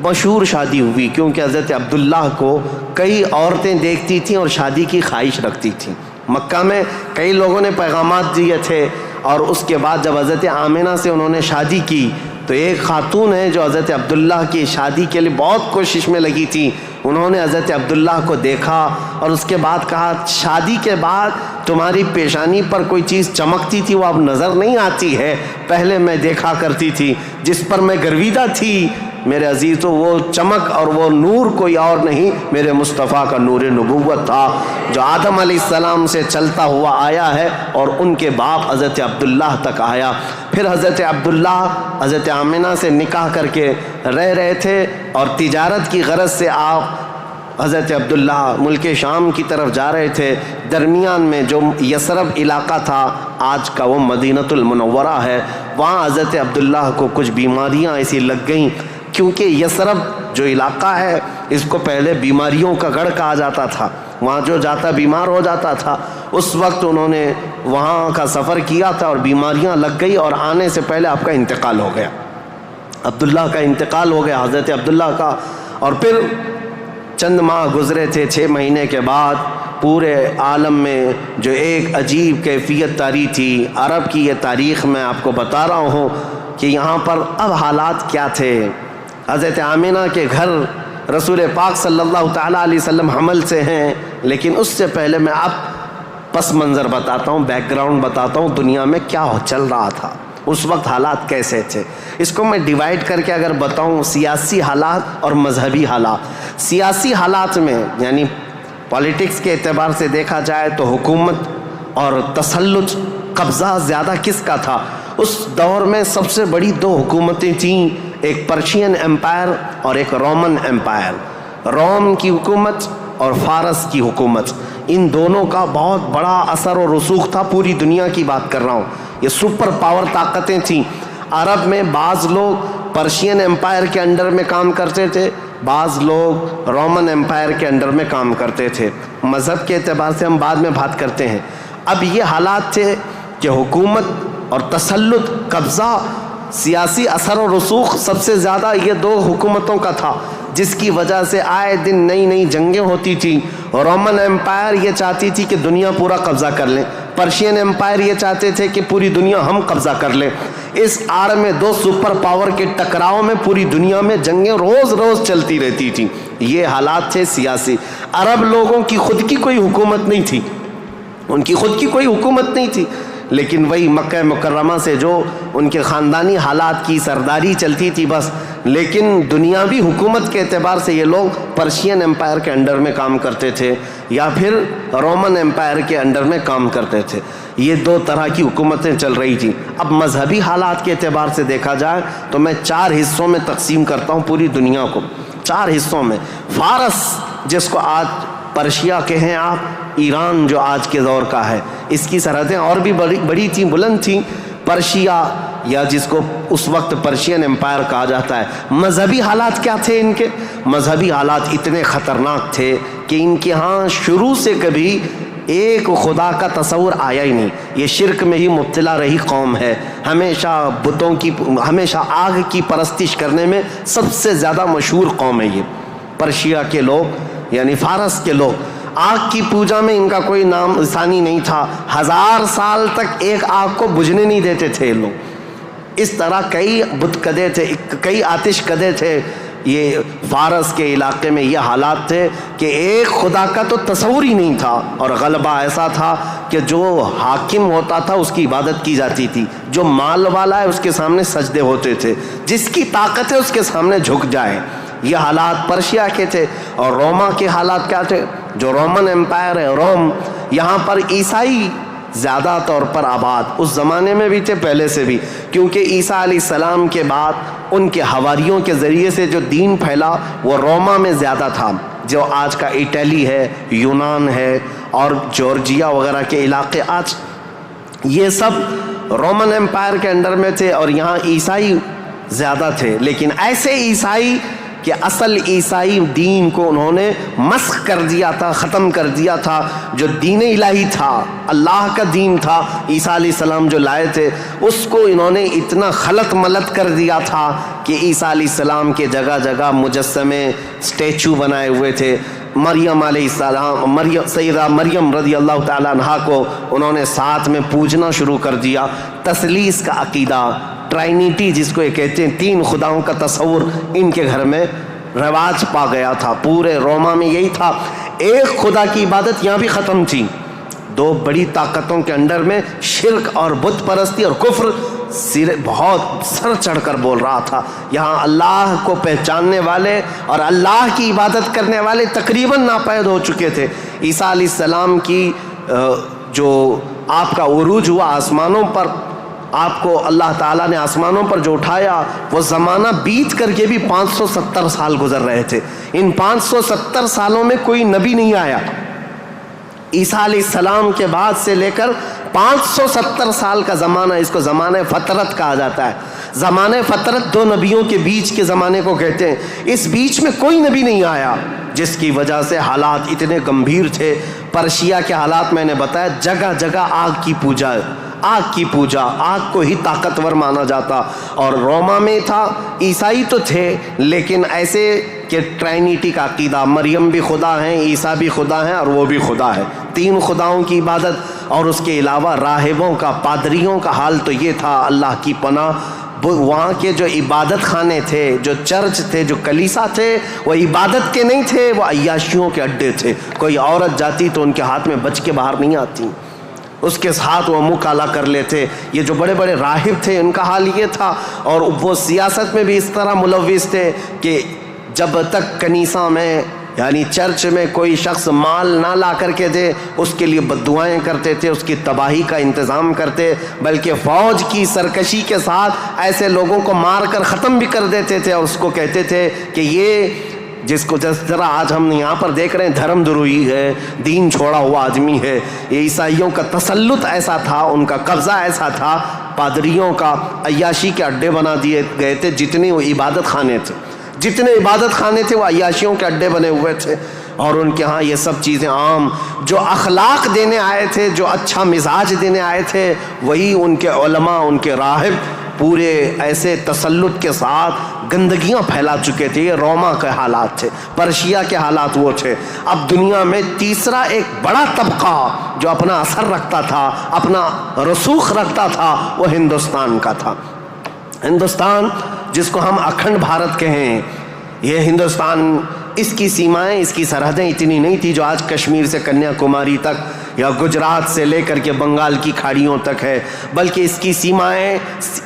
مشہور شادی ہوئی کیونکہ حضرت عبداللہ کو کئی عورتیں دیکھتی تھیں اور شادی کی خواہش رکھتی تھیں. مکہ میں کئی لوگوں نے پیغامات دیے تھے اور اس کے بعد جب حضرت آمنہ سے انہوں نے شادی کی تو ایک خاتون ہے جو حضرت عبداللہ کی شادی کے لیے بہت کوشش میں لگی تھی، انہوں نے حضرت عبداللہ کو دیکھا اور اس کے بعد کہا شادی کے بعد تمہاری پیشانی پر کوئی چیز چمکتی تھی وہ اب نظر نہیں آتی ہے، پہلے میں دیکھا کرتی تھی، جس پر میں گرویدہ تھی میرے عزیزو وہ چمک اور وہ نور کوئی اور نہیں میرے مصطفیٰ کا نور نبوت تھا جو آدم علیہ السلام سے چلتا ہوا آیا ہے اور ان کے باپ حضرت عبداللہ تک آیا۔ پھر حضرت عبداللہ حضرت آمنہ سے نکاح کر کے رہ رہے تھے اور تجارت کی غرض سے آپ حضرت عبداللہ ملک شام کی طرف جا رہے تھے، درمیان میں جو یثرب علاقہ تھا آج کا وہ مدینۃ المنورہ ہے، وہاں حضرت عبداللہ کو کچھ بیماریاں ایسی لگ گئیں، کیونکہ یثرب جو علاقہ ہے اس کو پہلے بیماریوں کا گڑھ کہا جاتا تھا، وہاں جو جاتا بیمار ہو جاتا تھا۔ اس وقت انہوں نے وہاں کا سفر کیا تھا اور بیماریاں لگ گئی اور آنے سے پہلے آپ کا انتقال ہو گیا، عبداللہ کا انتقال ہو گیا حضرت عبداللہ کا۔ اور پھر چند ماہ گزرے تھے، 6 مہینے کے بعد پورے عالم میں جو ایک عجیب کیفیت طاری تھی، عرب کی یہ تاریخ میں آپ کو بتا رہا ہوں کہ یہاں پر اب حالات کیا تھے۔ حضرت آمنہ کے گھر رسول پاک صلی اللہ تعالیٰ علیہ وسلم حمل سے ہیں، لیکن اس سے پہلے میں اب پس منظر بتاتا ہوں، بیک گراؤنڈ بتاتا ہوں دنیا میں کیا چل رہا تھا، اس وقت حالات کیسے تھے۔ اس کو میں ڈیوائیڈ کر کے اگر بتاؤں سیاسی حالات اور مذہبی حالات۔ سیاسی حالات میں یعنی پالیٹکس کے اعتبار سے دیکھا جائے تو حکومت اور تسلط قبضہ زیادہ کس کا تھا؟ اس دور میں سب سے بڑی 2 حکومتیں تھیں، ایک پرشین امپائر اور ایک رومن امپائر، روم کی حکومت اور فارس کی حکومت، ان دونوں کا بہت بڑا اثر و رسوخ تھا، پوری دنیا کی بات کر رہا ہوں، یہ سپر پاور طاقتیں تھیں۔ عرب میں بعض لوگ پرشین امپائر کے انڈر میں کام کرتے تھے، بعض لوگ رومن امپائر کے انڈر میں کام کرتے تھے، مذہب کے اعتبار سے ہم بعد میں بات کرتے ہیں۔ اب یہ حالات تھے کہ حکومت اور تسلط، قبضہ، سیاسی اثر و رسوخ سب سے زیادہ یہ 2 حکومتوں کا تھا، جس کی وجہ سے آئے دن نئی نئی جنگیں ہوتی تھیں۔ رومن امپائر یہ چاہتی تھی کہ دنیا پورا قبضہ کر لیں، پرشین امپائر یہ چاہتے تھے کہ پوری دنیا ہم قبضہ کر لیں۔ اس آڑ میں 2 سپر پاور کے ٹکراؤ میں پوری دنیا میں جنگیں روز روز چلتی رہتی تھیں، یہ حالات تھے سیاسی۔ عرب لوگوں کی خود کی کوئی حکومت نہیں تھی، ان کی خود کی کوئی حکومت نہیں تھی، لیکن وہی مکہ مکرمہ سے جو ان کے خاندانی حالات کی سرداری چلتی تھی بس، لیکن دنیاوی حکومت کے اعتبار سے یہ لوگ پرشین امپائر کے انڈر میں کام کرتے تھے یا پھر رومن امپائر کے انڈر میں کام کرتے تھے، یہ 2 طرح کی حکومتیں چل رہی تھیں۔ اب مذہبی حالات کے اعتبار سے دیکھا جائے تو میں 4 حصوں میں تقسیم کرتا ہوں پوری دنیا کو، 4 حصوں میں۔ فارس جس کو آج پرشیا کہیں آپ، ایران جو آج کے دور کا ہے، اس کی سرحدیں اور بھی بڑی تھیں، بلند تھیں، پرشیا یا جس کو اس وقت پرشین امپائر کہا جاتا ہے۔ مذہبی حالات کیا تھے ان کے؟ مذہبی حالات اتنے خطرناک تھے کہ ان کے ہاں شروع سے کبھی ایک خدا کا تصور آیا ہی نہیں، یہ شرک میں ہی مبتلا رہی قوم ہے، ہمیشہ بتوں کی، ہمیشہ آگ کی پرستش کرنے میں سب سے زیادہ مشہور قوم ہے یہ پرشیا کے لوگ، یعنی فارس کے لوگ۔ آگ کی پوجا میں ان کا کوئی نام ثانی نہیں تھا، 1000 سال تک ایک آگ کو بجھنے نہیں دیتے تھے یہ لوگ، اس طرح کئی بت کدے تھے، کئی آتش کدے تھے۔ یہ فارس کے علاقے میں یہ حالات تھے کہ ایک خدا کا تو تصور ہی نہیں تھا، اور غلبہ ایسا تھا کہ جو حاکم ہوتا تھا اس کی عبادت کی جاتی تھی، جو مال والا ہے اس کے سامنے سجدے ہوتے تھے، جس کی طاقت ہے اس کے سامنے جھک جائے۔ یہ حالات پرشیا کے تھے۔ اور روما کے حالات کیا تھے؟ جو رومن امپائر ہے، روم، یہاں پر عیسائی زیادہ طور پر آباد، اس زمانے میں بھی تھے، پہلے سے بھی، کیونکہ عیسیٰ علیہ السلام کے بعد ان کے حواریوں کے ذریعے سے جو دین پھیلا وہ روما میں زیادہ تھا، جو آج کا اٹلی ہے، یونان ہے اور جورجیا وغیرہ کے علاقے، آج یہ سب رومن امپائر کے انڈر میں تھے اور یہاں عیسائی زیادہ تھے۔ لیکن ایسے عیسائی کہ اصل عیسائی دین کو انہوں نے مسخ کر دیا تھا، ختم کر دیا تھا، جو دین الہی تھا، اللہ کا دین تھا، عیسیٰ علیہ السلام جو لائے تھے، اس کو انہوں نے اتنا خلط ملط کر دیا تھا کہ عیسیٰ علیہ السلام کے جگہ جگہ مجسمے، اسٹیچو بنائے ہوئے تھے۔ مریم علیہ السلام سیدہ مریم رضی اللہ تعالیٰ عنہا کو انہوں نے ساتھ میں پوجنا شروع کر دیا. تثلیث کا عقیدہ، ٹرائنیٹی جس کو یہ کہتے ہیں، 3 خداؤں کا تصور ان کے گھر میں رواج پا گیا تھا. پورے روما میں یہی تھا. ایک خدا کی عبادت یہاں بھی ختم تھی. 2 بڑی طاقتوں کے انڈر میں شرک اور بت پرستی اور کفر بہت سر چڑھ کر بول رہا تھا. یہاں اللہ کو پہچاننے والے اور اللہ کی عبادت کرنے والے تقریباً ناپید ہو چکے تھے. عیسیٰ علیہ السلام کی جو آپ کا عروج ہوا آسمانوں پر، آپ کو اللہ تعالیٰ نے آسمانوں پر جو اٹھایا، وہ زمانہ بیت کر کے بھی 570 سال گزر رہے تھے. ان 570 سالوں میں کوئی نبی نہیں آیا. عیسیٰ علیہ السلام کے بعد سے لے کر 570 سال کا زمانہ، اس کو زمانہ فترت کہا جاتا ہے. زمانہ فترت 2 نبیوں کے بیچ کے زمانے کو کہتے ہیں. اس بیچ میں کوئی نبی نہیں آیا، جس کی وجہ سے حالات اتنے گمبھیر تھے. پرشیا کے حالات میں نے بتایا، جگہ جگہ آگ کی پوجا، آگ کو ہی طاقتور مانا جاتا. اور روما میں تھا، عیسائی تو تھے لیکن ایسے کہ ٹرائنیٹی کا عقیدہ، مریم بھی خدا ہیں، عیسیٰ بھی خدا ہیں اور وہ بھی خدا ہے. 3 خداؤں کی عبادت. اور اس کے علاوہ راہبوں کا، پادریوں کا حال تو یہ تھا، اللہ کی پناہ، وہاں کے جو عبادت خانے تھے، جو چرچ تھے، جو کلیسا تھے، وہ عبادت کے نہیں تھے، وہ عیاشیوں کے اڈے تھے. کوئی عورت جاتی تو ان کے ہاتھ میں بچ کے باہر نہیں آتی، اس کے ساتھ وہ منہ کالا کر لیتے. یہ جو بڑے بڑے راہب تھے ان کا حال یہ تھا. اور وہ سیاست میں بھی اس طرح ملوث تھے کہ جب تک کنیسہ میں یعنی چرچ میں کوئی شخص مال نہ لا کر کے دے، اس کے لیے بددعائیں کرتے تھے، اس کی تباہی کا انتظام کرتے، بلکہ فوج کی سرکشی کے ساتھ ایسے لوگوں کو مار کر ختم بھی کر دیتے تھے. اور اس کو کہتے تھے کہ یہ جس کو جس طرح آج ہم یہاں پر دیکھ رہے ہیں دھرم دروہی ہے، دین چھوڑا ہوا آدمی ہے. یہ عیسائیوں کا تسلط ایسا تھا، ان کا قبضہ ایسا تھا، پادریوں کا عیاشی کے اڈے بنا دیے گئے تھے. جتنے وہ عبادت خانے تھے وہ عیاشیوں کے اڈے بنے ہوئے تھے. اور ان کے ہاں یہ سب چیزیں عام. جو اخلاق دینے آئے تھے، جو اچھا مزاج دینے آئے تھے، وہی ان کے علماء، ان کے راہب پورے ایسے تسلط کے ساتھ گندگیاں پھیلا چکے تھے. یہ روما کے حالات تھے، پرشیا کے حالات وہ تھے. اب دنیا میں تیسرا ایک بڑا طبقہ جو اپنا اثر رکھتا تھا، اپنا رسوخ رکھتا تھا، وہ ہندوستان کا تھا. ہندوستان جس کو ہم اکھنڈ بھارت کہیں، یہ ہندوستان، اس کی سیمائیں، اس کی سرحدیں اتنی نہیں تھی جو آج کشمیر سے کنیا کماری تک یا گجرات سے لے کر کے بنگال کی کھاڑیوں تک ہے، بلکہ اس کی سیمائیں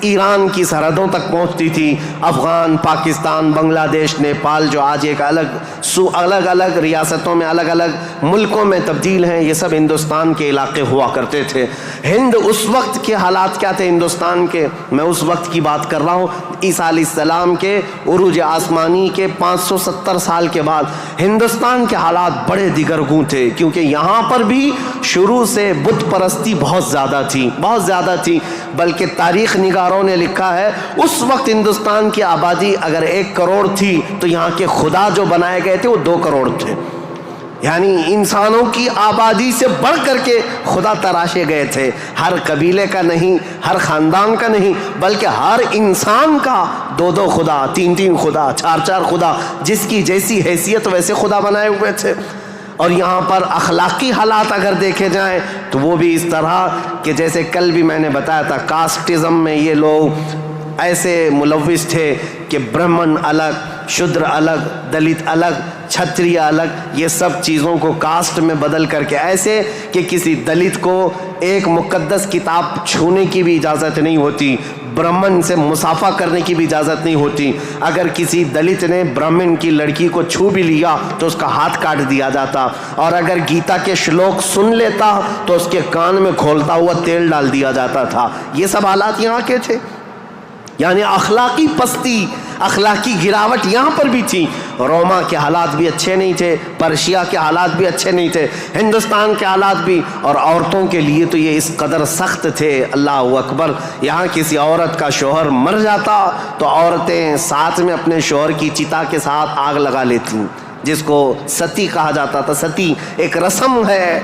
ایران کی سرحدوں تک پہنچتی تھی. افغان، پاکستان، بنگلہ دیش، نیپال جو آج ایک الگ الگ ریاستوں میں، الگ الگ ملکوں میں تبدیل ہیں، یہ سب ہندوستان کے علاقے ہوا کرتے تھے. ہند اس وقت کے حالات کیا تھے ہندوستان کے؟ میں اس وقت کی بات کر رہا ہوں. عیسیٰ علیہ السلام کے عروج آسمانی کے 570 سال کے بعد ہندوستان کے حالات بڑے دیگرگوں تھے، کیونکہ یہاں پر بھی شروع سے بت پرستی بہت زیادہ تھی. بلکہ تاریخ نگاروں نے لکھا ہے اس وقت ہندوستان کی آبادی اگر 1 کروڑ تھی تو یہاں کے خدا جو بنائے گئے تھے وہ 2 کروڑ تھے. یعنی انسانوں کی آبادی سے بڑھ کر کے خدا تراشے گئے تھے. ہر قبیلے کا نہیں، ہر خاندان کا نہیں، بلکہ ہر انسان کا 2 خدا، 3 خدا، 4 خدا، جس کی جیسی حیثیت ویسے خدا بنائے ہوئے تھے. اور یہاں پر اخلاقی حالات اگر دیکھے جائیں تو وہ بھی اس طرح کہ جیسے کل بھی میں نے بتایا تھا، کاسٹزم میں یہ لوگ ایسے ملوث تھے کہ برہمن الگ، شودر الگ، دلت الگ، چھتریہ الگ، یہ سب چیزوں کو کاسٹ میں بدل کر کے ایسے کہ کسی دلت کو ایک مقدس کتاب چھونے کی بھی اجازت نہیں ہوتی، برہمن سے مصافہ کرنے کی بھی اجازت نہیں ہوتی. اگر کسی دلت نے برہمن کی لڑکی کو چھو بھی لیا تو اس کا ہاتھ کاٹ دیا جاتا، اور اگر گیتا کے شلوک سن لیتا تو اس کے کان میں کھولتا ہوا تیل ڈال دیا جاتا تھا. یہ سب حالات یہاں کے تھے. یعنی اخلاقی پستی، اخلاقی گراوٹ یہاں پر بھی تھی. روما کے حالات بھی اچھے نہیں تھے، پرشیا کے حالات بھی اچھے نہیں تھے، ہندوستان کے حالات بھی. اور عورتوں کے لیے تو یہ اس قدر سخت تھے، اللہ اکبر. یہاں کسی عورت کا شوہر مر جاتا تو عورتیں ساتھ میں اپنے شوہر کی چتا کے ساتھ آگ لگا لیتی، جس کو ستی کہا جاتا تھا. ستی ایک رسم ہے،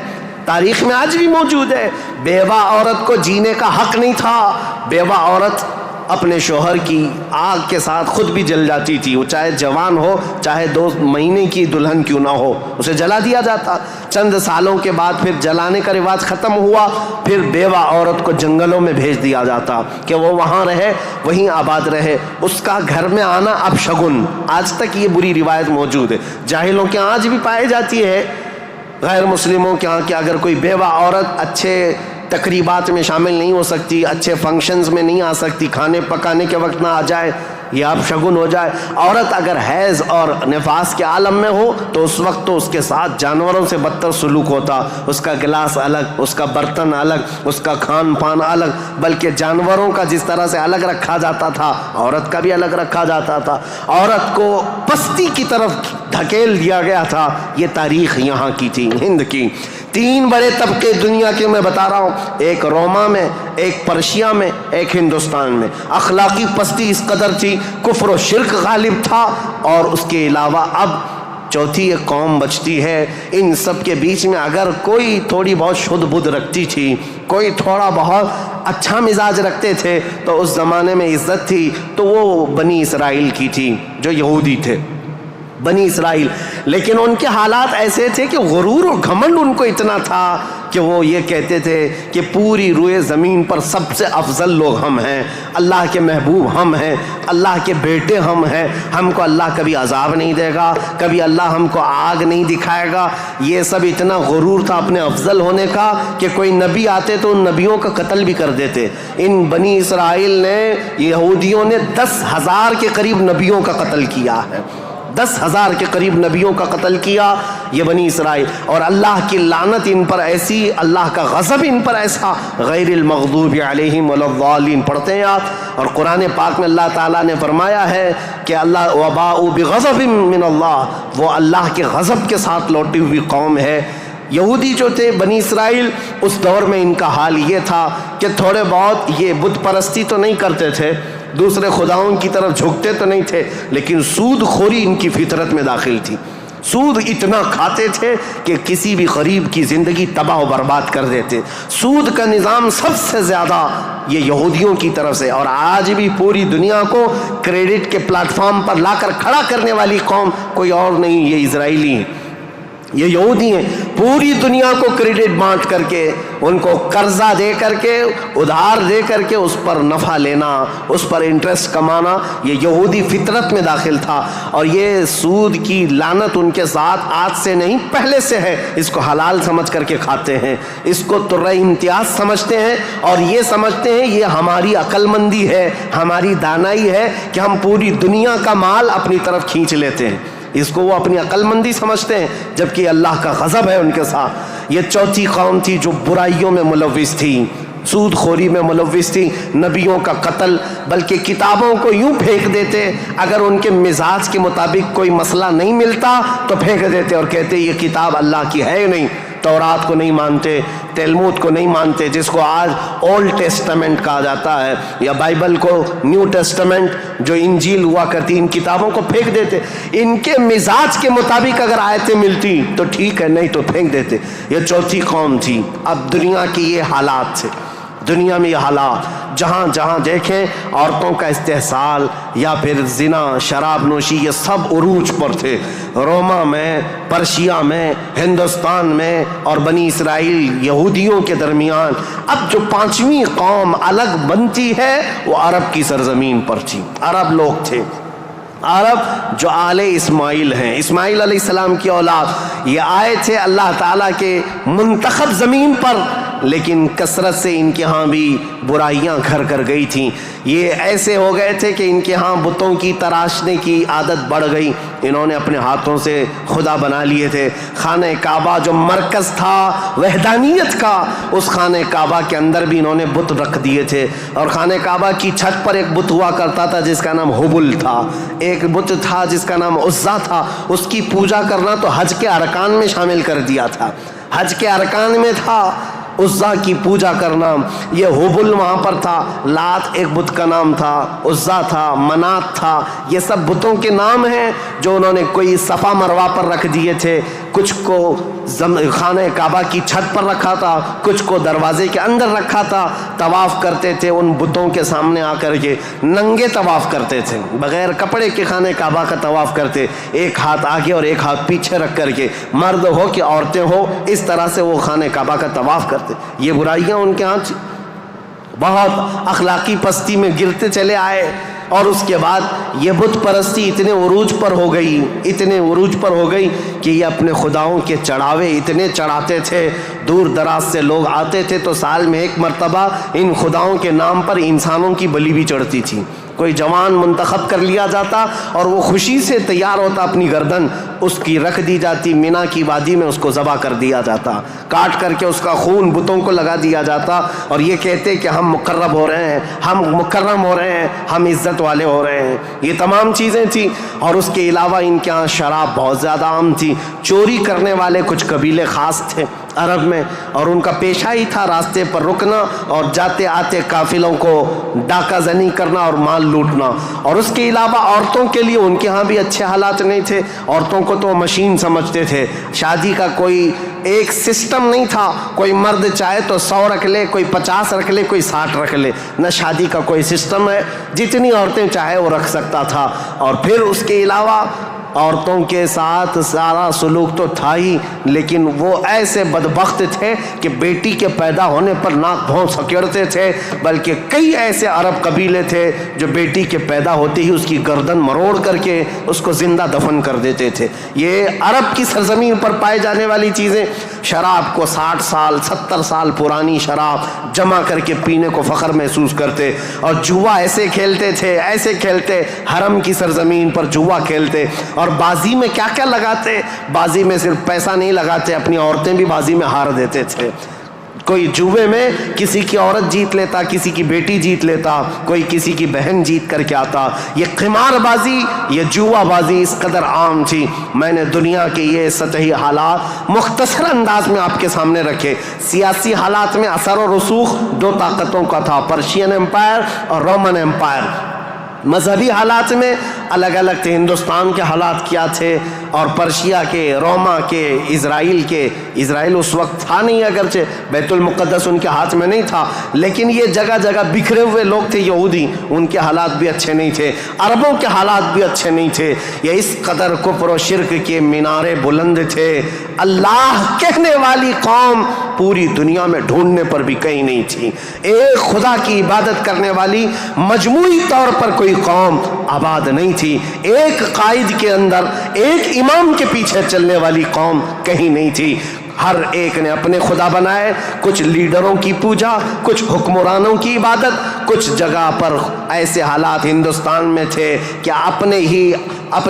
تاریخ میں آج بھی موجود ہے. بیوہ عورت کو جینے کا حق نہیں تھا. بیوہ عورت اپنے شوہر کی آگ کے ساتھ خود بھی جل جاتی تھی، وہ چاہے جوان ہو چاہے 2 مہینے کی دلہن کیوں نہ ہو، اسے جلا دیا جاتا۔ چند سالوں کے بعد پھر جلانے کا رواج ختم ہوا، پھر بیوہ عورت کو جنگلوں میں بھیج دیا جاتا کہ وہ وہاں رہے، وہیں آباد رہے، اس کا گھر میں آنا اب شگن۔ آج تک یہ بری روایت موجود ہے، جاہلوں کے آج بھی پائی جاتی ہے، غیر مسلموں کے ہاں کہ اگر کوئی بیوہ عورت اچھے تقریبات میں شامل نہیں ہو سکتی، اچھے فنکشنز میں نہیں آ سکتی، کھانے پکانے کے وقت نہ آ جائے، یہ اب شگن ہو جائے۔ عورت اگر حیض اور نفاس کے عالم میں ہو تو اس وقت تو اس کے ساتھ جانوروں سے بدتر سلوک ہوتا، اس کا گلاس الگ، اس کا برتن الگ، اس کا کھان پان الگ، بلکہ جانوروں کا جس طرح سے الگ رکھا جاتا تھا عورت کا بھی الگ رکھا جاتا تھا، عورت کو پستی کی طرف دھکیل دیا گیا تھا۔ یہ تاریخ یہاں کی تھی، ہند کی۔ 3 بڑے طبقے دنیا کے میں بتا رہا ہوں، ایک روما میں، ایک پرشیا میں، ایک ہندوستان میں۔ اخلاقی پستی اس قدر تھی، کفر و شرک غالب تھا، اور اس کے علاوہ اب چوتھی ایک قوم بچتی ہے۔ ان سب کے بیچ میں اگر کوئی تھوڑی بہت شدھ بدھ رکھتی تھی، کوئی تھوڑا بہت اچھا مزاج رکھتے تھے تو اس زمانے میں عزت تھی، تو وہ بنی اسرائیل کی تھی جو یہودی تھے، بنی اسرائیل۔ لیکن ان کے حالات ایسے تھے کہ غرور و گھمنڈ ان کو اتنا تھا کہ وہ یہ کہتے تھے کہ پوری روئے زمین پر سب سے افضل لوگ ہم ہیں، اللہ کے محبوب ہم ہیں، اللہ کے بیٹے ہم ہیں، ہم کو اللہ کبھی عذاب نہیں دے گا، کبھی اللہ ہم کو آگ نہیں دکھائے گا۔ یہ سب اتنا غرور تھا اپنے افضل ہونے کا کہ کوئی نبی آتے تو ان نبیوں کا قتل بھی کر دیتے۔ ان بنی اسرائیل نے، یہودیوں نے 10,000 کے قریب نبیوں کا قتل کیا ہے، 10,000 کے قریب نبیوں کا قتل کیا یہ بنی اسرائیل۔ اور اللہ کی لعنت ان پر ایسی، اللہ کا غضب ان پر ایسا، غیر المغضوب علیہم ولا الضالین پڑھتے ہیں آپ، اور قرآن پاک میں اللہ تعالیٰ نے فرمایا ہے کہ اللہ وباء بغضب من اللہ، وہ اللہ کے غضب کے ساتھ لوٹی ہوئی قوم ہے۔ یہودی جو تھے بنی اسرائیل، اس دور میں ان کا حال یہ تھا کہ تھوڑے بہت یہ بت پرستی تو نہیں کرتے تھے، دوسرے خداؤں کی طرف جھکتے تو نہیں تھے، لیکن سود خوری ان کی فطرت میں داخل تھی۔ سود اتنا کھاتے تھے کہ کسی بھی غریب کی زندگی تباہ و برباد کر دیتے۔ سود کا نظام سب سے زیادہ یہ یہودیوں کی طرف سے، اور آج بھی پوری دنیا کو کریڈٹ کے پلیٹ فارم پر لا کر کھڑا کرنے والی قوم کوئی اور نہیں، یہ اسرائیلی ہیں، یہ یہودی ہیں۔ پوری دنیا کو کریڈٹ بانٹ کر کے، ان کو قرضہ دے کر کے، ادھار دے کر کے اس پر نفع لینا، اس پر انٹرسٹ کمانا، یہ یہودی فطرت میں داخل تھا۔ اور یہ سود کی لعنت ان کے ساتھ آج سے نہیں پہلے سے ہے، اس کو حلال سمجھ کر کے کھاتے ہیں، اس کو ترہ امتیاز سمجھتے ہیں، اور یہ سمجھتے ہیں یہ ہماری عقل مندی ہے، ہماری دانائی ہے کہ ہم پوری دنیا کا مال اپنی طرف کھینچ لیتے ہیں، اس کو وہ اپنی عقل مندی سمجھتے ہیں، جبکہ اللہ کا غضب ہے ان کے ساتھ۔ یہ چوتھی قوم تھی جو برائیوں میں ملوث تھی، سود خوری میں ملوث تھی، نبیوں کا قتل، بلکہ کتابوں کو یوں پھینک دیتے، اگر ان کے مزاج کے مطابق کوئی مسئلہ نہیں ملتا تو پھینک دیتے اور کہتے یہ کتاب اللہ کی ہے نہیں۔ تورات کو نہیں مانتے، تلمود کو نہیں مانتے، جس کو آج اولڈ ٹیسٹمنٹ کہا جاتا ہے، یا بائبل کو نیو ٹیسٹمنٹ جو انجیل ہوا کرتی، ان کتابوں کو پھینک دیتے۔ ان کے مزاج کے مطابق اگر آیتیں ملتی تو ٹھیک ہے، نہیں تو پھینک دیتے۔ یہ چوتھی قوم تھی۔ اب دنیا کی یہ حالات تھے، دنیا میں یہ حالات، جہاں جہاں دیکھیں عورتوں کا استحصال یا پھر زنا، شراب نوشی، یہ سب عروج پر تھے۔ روما میں، پرشیا میں، ہندوستان میں، اور بنی اسرائیل یہودیوں کے درمیان اب جو 5ویں قوم الگ بنتی ہے وہ عرب کی سرزمین پر تھی، عرب لوگ تھے، عرب جو آل اسماعیل ہیں، اسماعیل علیہ السلام کی اولاد، یہ آئے تھے اللہ تعالیٰ کے منتخب زمین پر، لیکن کثرت سے ان کے ہاں بھی برائیاں گھر کر گئی تھیں۔ یہ ایسے ہو گئے تھے کہ ان کے ہاں بتوں کی تراشنے کی عادت بڑھ گئی، انہوں نے اپنے ہاتھوں سے خدا بنا لیے تھے۔ خانہ کعبہ جو مرکز تھا وحدانیت کا، اس خانہ کعبہ کے اندر بھی انہوں نے بت رکھ دیے تھے، اور خانہ کعبہ کی چھت پر ایک بت ہوا کرتا تھا جس کا نام حبل تھا، ایک بت تھا جس کا نام عزا تھا، اس کی پوجا کرنا تو حج کے ارکان میں شامل کر دیا تھا، حج کے ارکان میں تھا عزا کی پوجا کرنا۔ یہ حبل وہاں پر تھا، لات ایک بت کا نام تھا، عزا تھا، منات تھا، یہ سب بتوں کے نام ہیں جو انہوں نے کوئی صفا مروا پر رکھ دیے تھے، کچھ کو خانہ کعبہ کی چھت پر رکھا تھا، کچھ کو دروازے کے اندر رکھا تھا. طواف کرتے تھے ان بتوں کے سامنے آ کر کے، ننگے طواف کرتے تھے، بغیر کپڑے کے خانہ کعبہ کا طواف کرتے، ایک ہاتھ آگے اور ایک ہاتھ پیچھے رکھ کر کے، مرد ہو کہ عورتیں ہو، اس طرح سے وہ خانہ کعبہ کا طواف کرتے. یہ برائیاں ان کے ہاں بہت اخلاقی پستی میں گرتے چلے آئے. اور اس کے بعد یہ بت پرستی اتنے عروج پر ہو گئی کہ یہ اپنے خداؤں کے چڑھاوے اتنے چڑھاتے تھے. دور دراز سے لوگ آتے تھے تو سال میں ایک مرتبہ ان خداؤں کے نام پر انسانوں کی بلی بھی چڑھتی تھی. کوئی جوان منتخب کر لیا جاتا اور وہ خوشی سے تیار ہوتا، اپنی گردن اس کی رکھ دی جاتی، مینا کی وادی میں اس کو ذبح کر دیا جاتا، کاٹ کر کے اس کا خون بتوں کو لگا دیا جاتا، اور یہ کہتے کہ ہم مقرب ہو رہے ہیں، ہم مکرم ہو رہے ہیں، ہم عزت والے ہو رہے ہیں. یہ تمام چیزیں تھیں. اور اس کے علاوہ ان کے ہاں شراب بہت زیادہ عام تھی. چوری کرنے والے کچھ قبیلے خاص تھے عرب میں، اور ان کا پیشہ ہی تھا راستے پر رکنا اور جاتے آتے قافلوں کو ڈاکہ زنی کرنا اور مال لوٹنا. اور اس کے علاوہ عورتوں کے لیے ان کے ہاں بھی اچھے حالات نہیں تھے. عورتوں کو تو مشین سمجھتے تھے. شادی کا کوئی ایک سسٹم نہیں تھا. کوئی مرد چاہے تو 100 رکھ لے، کوئی 50 رکھ لے، کوئی 60 رکھ لے. نہ شادی کا کوئی سسٹم ہے، جتنی عورتیں چاہے وہ رکھ سکتا تھا. اور پھر اس کے علاوہ عورتوں کے ساتھ سارا سلوک تو تھا ہی، لیکن وہ ایسے بدبخت تھے کہ بیٹی کے پیدا ہونے پر ناک بھون سکیڑتے تھے. بلکہ کئی ایسے عرب قبیلے تھے جو بیٹی کے پیدا ہوتے ہی اس کی گردن مروڑ کر کے اس کو زندہ دفن کر دیتے تھے. یہ عرب کی سرزمین پر پائے جانے والی چیزیں. شراب کو 60 سال 70 سال پرانی شراب جمع کر کے پینے کو فخر محسوس کرتے. اور جوا ایسے کھیلتے حرم کی سرزمین پر جوا کھیلتے. اور بازی میں کیا کیا لگاتے. بازی میں صرف پیسہ نہیں لگاتے، اپنی عورتیں بھی بازی میں ہار دیتے تھے. کوئی جوے میں کسی کی عورت جیت لیتا، کسی کی بیٹی جیت لیتا، کوئی کسی کی بہن جیت کر کے آتا. یہ قمار بازی، یہ جوا بازی اس قدر عام تھی. میں نے دنیا کے یہ سطحی حالات مختصر انداز میں آپ کے سامنے رکھے. سیاسی حالات میں اثر و رسوخ 2 طاقتوں کا تھا، پرشین امپائر اور رومن امپائر. مذہبی حالات میں الگ الگ تھے. ہندوستان کے حالات کیا تھے، اور پرشیا کے، روما کے، اسرائیل اس وقت تھا نہیں، اگرچہ بیت المقدس ان کے ہاتھ میں نہیں تھا، لیکن یہ جگہ جگہ بکھرے ہوئے لوگ تھے یہودی. ان کے حالات بھی اچھے نہیں تھے. عربوں کے حالات بھی اچھے نہیں تھے. یہ اس قدر کفر و شرک کے مینارے بلند تھے. اللہ کہنے والی قوم پوری دنیا میں ڈھونڈنے پر بھی کہیں نہیں تھی. ایک خدا کی عبادت کرنے والی مجموعی طور پر کوئی قوم آباد نہیں تھی. ایک قائد کے اندر، ایک امام کے پیچھے چلنے والی قوم کہیں نہیں تھی. ہر ایک نے اپنے خدا بنائے. کچھ لیڈروں کی پوجا، کچھ حکمرانوں کی عبادت. کچھ جگہ پر ایسے حالات ہندوستان میں تھے کہ اپنے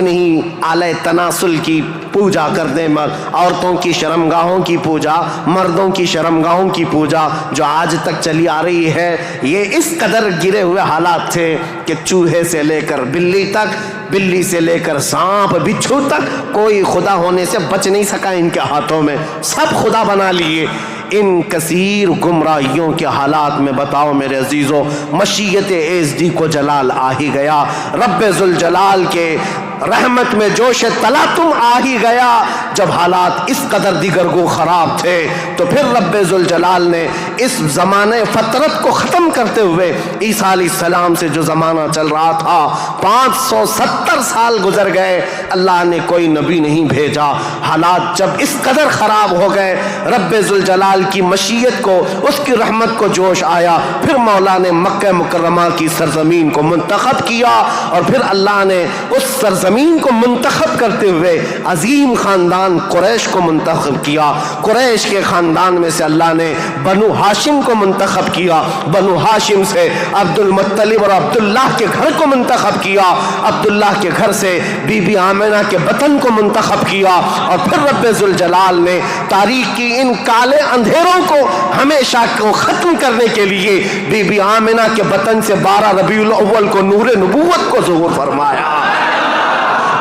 ہی آلہ تناسل کی پوجا کرتے. عورتوں کی شرمگاہوں کی پوجا، مردوں کی شرمگاہوں کی پوجا جو آج تک چلی آ رہی ہے. یہ اس قدر گرے ہوئے حالات تھے کہ چوہے سے لے کر بلی تک، بلی سے لے کر سانپ بچھو تک کوئی خدا ہونے سے بچ نہیں سکا ان کے ہاتھوں میں. سب خدا بنا لیے. ان کثیر گمراہیوں کے حالات میں بتاؤ میرے عزیزو، مشیت ایزدی کو جلال آ ہی گیا. رب ذوالجلال کے رحمت میں جوش تلاطم آ ہی گیا. جب حالات اس قدر دیگرگو خراب تھے تو پھر رب ذوالجلال نے اس زمانے فطرت کو ختم کرتے ہوئے عیسیٰ علیہ السلام سے جو زمانہ چل رہا تھا 570 سال گزر گئے، اللہ نے کوئی نبی نہیں بھیجا. حالات جب اس قدر خراب ہو گئے، رب ذوالجلال کی مشیت کو، اس کی رحمت کو جوش آیا. پھر مولا نے مکہ مکرمہ کی سرزمین کو منتخب کیا، اور پھر اللہ نے اس سرزمین کو منتخب کرتے ہوئے عظیم خاندان قریش کو منتخب کیا. قریش کے خاندان میں سے اللہ نے بنو ہاشم کو منتخب کیا. بنو ہاشم سے عبد المطلب اور عبداللہ کے گھر کو منتخب کیا. عبداللہ کے گھر سے بی بی آمنہ کے بطن کو منتخب کیا. اور پھر رب ذوالجلال نے تاریخ کی ان کالے اندھیروں کو ہمیشہ کو ختم کرنے کے لیے بی بی آمنہ کے بطن سے 12 ربیع الاول کو نور نبوت کو ظہور فرمایا.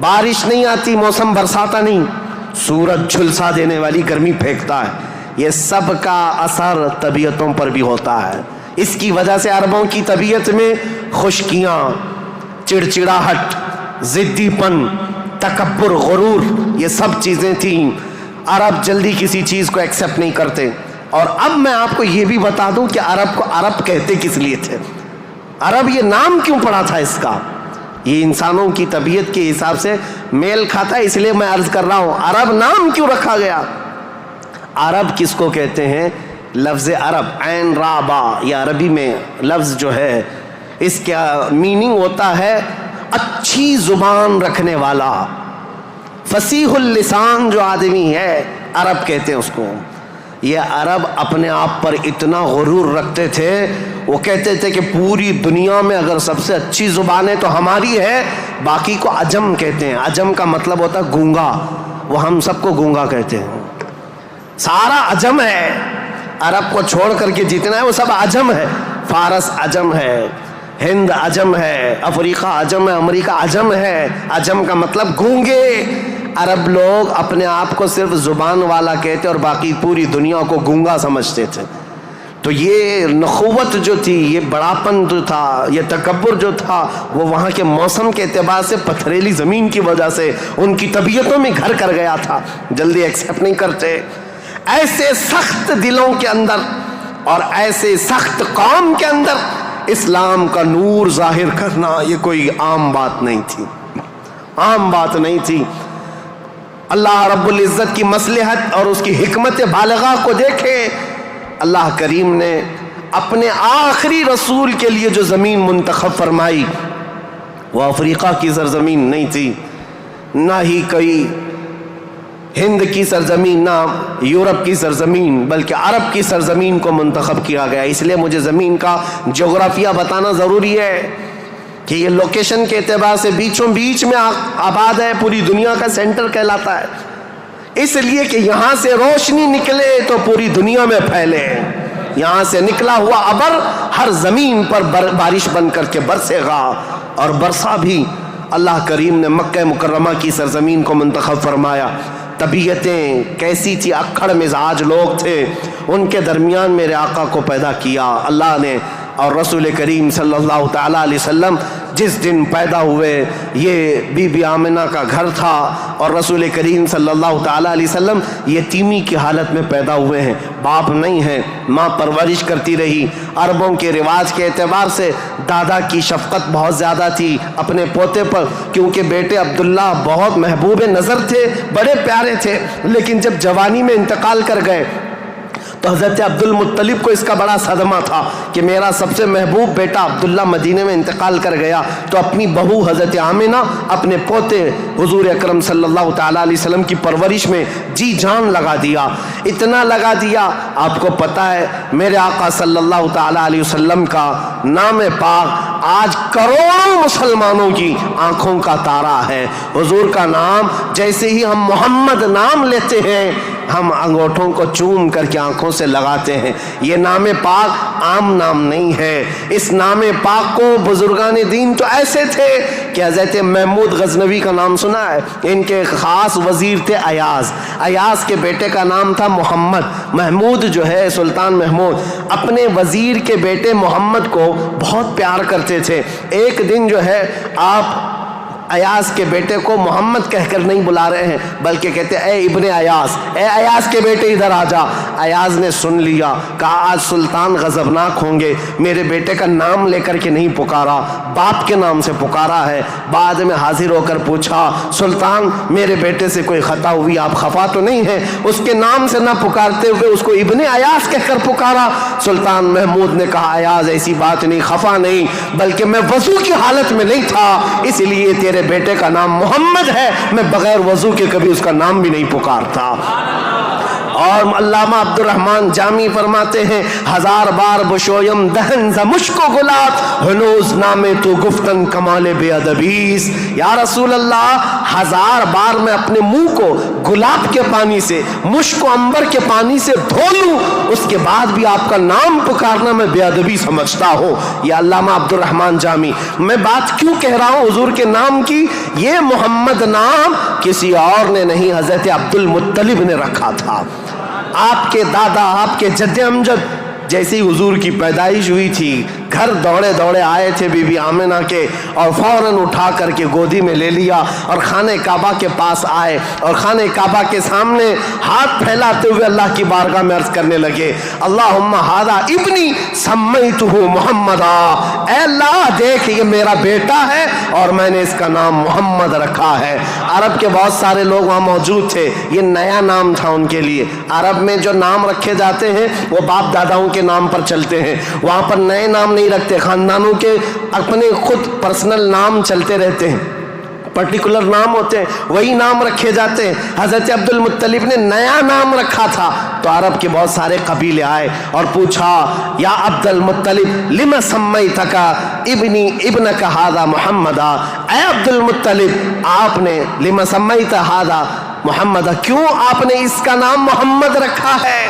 بارش نہیں آتی، موسم برساتا نہیں، سورج جھلسا دینے والی گرمی پھینکتا ہے، یہ سب کا اثر طبیعتوں پر بھی ہوتا ہے۔ اس کی وجہ سے عربوں کی طبیعت میں خشکیاں، چڑچڑاہٹ، ضدی پن، تکبر، غرور، یہ سب چیزیں تھیں۔ عرب جلدی کسی چیز کو ایکسیپٹ نہیں کرتے۔ اور اب میں آپ کو یہ بھی بتا دوں کہ عرب کو عرب کہتے کس لیے تھے، عرب یہ نام کیوں پڑا تھا اس کا، یہ انسانوں کی طبیعت کے حساب سے میل کھاتا ہے، اس لیے میں عرض کر رہا ہوں عرب نام کیوں رکھا گیا۔ عرب کس کو کہتے ہیں؟ لفظ عرب عین را با، یہ عربی میں لفظ جو ہے اس کا میننگ ہوتا ہے اچھی زبان رکھنے والا، فصیح اللسان جو آدمی ہے عرب کہتے ہیں اس کو۔ یہ عرب اپنے آپ پر اتنا غرور رکھتے تھے، وہ کہتے تھے کہ پوری دنیا میں اگر سب سے اچھی زبان ہے تو ہماری ہے، باقی کو عجم کہتے ہیں۔ عجم کا مطلب ہوتا ہے گونگا، وہ ہم سب کو گونگا کہتے ہیں، سارا عجم ہے، عرب کو چھوڑ کر کے جتنا ہے وہ سب عجم ہے۔ فارس عجم ہے، ہند عجم ہے، افریقہ عجم ہے، امریکہ عجم ہے۔ عجم کا مطلب گونگے۔ عرب لوگ اپنے آپ کو صرف زبان والا کہتے اور باقی پوری دنیا کو گونگا سمجھتے تھے۔ تو یہ نخوت جو تھی، یہ بڑاپن جو تھا، یہ تکبر جو تھا، وہ وہاں کے موسم کے اعتبار سے پتھریلی زمین کی وجہ سے ان کی طبیعتوں میں گھر کر گیا تھا، جلدی ایکسیپٹ نہیں کرتے۔ ایسے سخت دلوں کے اندر اور ایسے سخت قوم کے اندر اسلام کا نور ظاہر کرنا یہ کوئی عام بات نہیں تھی، عام بات نہیں تھی۔ اللہ رب العزت کی مصلحت اور اس کی حکمت بالغہ کو دیکھے، اللہ کریم نے اپنے آخری رسول کے لیے جو زمین منتخب فرمائی وہ افریقہ کی سرزمین نہیں تھی، نہ ہی کوئی ہند کی سرزمین، نہ یورپ کی سرزمین، بلکہ عرب کی سرزمین کو منتخب کیا گیا۔ اس لیے مجھے زمین کا جغرافیہ بتانا ضروری ہے کہ یہ لوکیشن کے اعتبار سے بیچوں بیچ میں آباد ہے، پوری دنیا کا سینٹر کہلاتا ہے، اس لیے کہ یہاں سے روشنی نکلے تو پوری دنیا میں پھیلے، یہاں سے نکلا ہوا ابر ہر زمین پر بارش بن کر کے برسے گا، اور برسا بھی۔ اللہ کریم نے مکہ مکرمہ کی سرزمین کو منتخب فرمایا۔ طبیعتیں کیسی تھی، اکھڑ مزاج لوگ تھے، ان کے درمیان میرے آقا کو پیدا کیا اللہ نے، اور رسول کریم صلی اللہ تعالیٰ علیہ وسلم جس دن پیدا ہوئے یہ بی بی آمنہ کا گھر تھا، اور رسول کریم صلی اللہ تعالیٰ علیہ وسلم یتیمی کی حالت میں پیدا ہوئے ہیں، باپ نہیں ہیں، ماں پرورش کرتی رہی۔ عربوں کے رواج کے اعتبار سے دادا کی شفقت بہت زیادہ تھی اپنے پوتے پر، کیونکہ بیٹے عبداللہ بہت محبوب نظر تھے، بڑے پیارے تھے، لیکن جب جوانی میں انتقال کر گئے تو حضرت عبد المطلب کو اس کا بڑا صدمہ تھا کہ میرا سب سے محبوب بیٹا عبداللہ مدینے میں انتقال کر گیا، تو اپنی بہو حضرت آمنہ اپنے پوتے حضور اکرم صلی اللہ تعالیٰ علیہ وسلم کی پرورش میں جی جان لگا دیا، اتنا لگا دیا۔ آپ کو پتہ ہے میرے آقا صلی اللہ تعالیٰ علیہ وسلم کا نام پاک آج کروڑوں مسلمانوں کی آنکھوں کا تارا ہے۔ حضور کا نام جیسے ہی ہم محمد نام لیتے ہیں، ہم انگوٹھوں کو چوم کر کے آنکھوں سے لگاتے ہیں۔ یہ نام پاک عام نام نہیں ہے، اس نام پاک کو بزرگان دین تو ایسے تھے کہ حضرت محمود غزنوی کا نام سنا ہے، ان کے خاص وزیر تھے ایاز، ایاز کے بیٹے کا نام تھا محمد۔ محمود جو ہے سلطان محمود اپنے وزیر کے بیٹے محمد کو بہت پیار کرتے تھے۔ ایک دن جو ہے آپ ایاز کے بیٹے کو محمد کہہ کر نہیں بلا رہے ہیں، بلکہ کہتے اے ابن ایاز، اے ایاز کے بیٹے ادھر آ جا۔ ایاز نے سن لیا، کہا آج سلطان غضبناک ہوں گے، میرے بیٹے کا نام لے کر کے نہیں پکارا، باپ کے نام سے پکارا ہے۔ بعد میں حاضر ہو کر پوچھا سلطان میرے بیٹے سے کوئی خطا ہوئی، آپ خفا تو نہیں ہیں؟ اس کے نام سے نہ پکارتے ہوئے اس کو ابن ایاز کہہ کر پکارا۔ سلطان محمود نے کہا ایاز ایسی بات نہیں، خفا نہیں، بلکہ میں وضو کی حالت میں نہیں تھا، اس لیے تیرے بیٹے کا نام محمد ہے، میں بغیر وضو کے کبھی اس کا نام بھی نہیں پکارتا۔ اور علامہ عبدالرحمن جامی فرماتے ہیں 1000 بار بشویم دہن ز مشک و گلاب ہنوز نامے تو گفتن کمال بے ادبیس. یا رسول اللہ 1000 بار میں اپنے منہ کو گلاب کے پانی سے مشک و عنبر کے پانی سے دھو لوں اس کے بعد بھی آپ کا نام پکارنا میں بے ادبی سمجھتا ہوں. یا علامہ عبدالرحمن جامی. میں بات کیوں کہہ رہا ہوں حضور کے نام کی؟ یہ محمد نام کسی اور نے نہیں حضرت عبد المطلب نے رکھا تھا. آپ کے دادا آپ کے جد امجد جیسے ہی حضور کی پیدائش ہوئی تھی گھر دوڑے دوڑے آئے تھے بی بی آمنہ کے اور فوراً اٹھا کر کے گودی میں لے لیا اور خانہ کعبہ کے پاس آئے اور خانہ کعبہ کے سامنے ہاتھ پھیلاتے ہوئے اللہ کی بارگاہ میں عرض کرنے لگے اللہم ھذا ابنی سمیتہ محمدا. اے اللہ دیکھ یہ میرا بیٹا ہے اور میں نے اس کا نام محمد رکھا ہے. عرب کے بہت سارے لوگ وہاں موجود تھے. یہ نیا نام تھا ان کے لیے. عرب میں جو نام رکھے جاتے ہیں وہ باپ داداؤں کے نام پر چلتے ہیں. وہاں پر نئے نام نہیں رکھتے. خاندانوں کے اپنے خود پرسنل نام چلتے رہتے ہیں. پرٹیکولر نام ہوتے ہیں وہی نام رکھے جاتے ہیں. حضرت عبد المطلب نے نیا نام رکھا تھا تو عرب کے بہت سارے قبیلے آئے اور پوچھا یا عبد المطلب لم سمیتک ابنی ابنک ھذا محمدا. اے عبد المطلب آپ نے لم سمیت ھذا محمدا کیوں آپ نے اس کا نام محمد رکھا ہے؟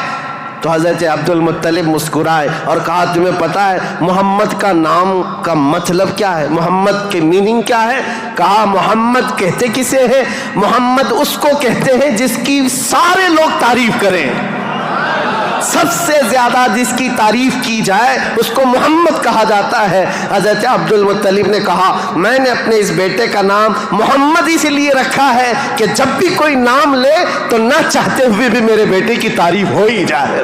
تو حضرت عبد المطلب مسکرائے اور کہا تمہیں پتہ ہے محمد کا نام کا مطلب کیا ہے؟ محمد کے میننگ کیا ہے؟ کہا محمد کہتے کسے ہیں؟ محمد اس کو کہتے ہیں جس کی سارے لوگ تعریف کریں. سب سے زیادہ جس کی تعریف کی جائے اس کو محمد کہا جاتا ہے. حضرت عبد المطلب نے کہا میں نے اپنے اس بیٹے کا نام محمد اس لیے رکھا ہے کہ جب بھی کوئی نام لے تو نہ چاہتے ہوئے بھی میرے بیٹے کی تعریف ہو ہی جائے.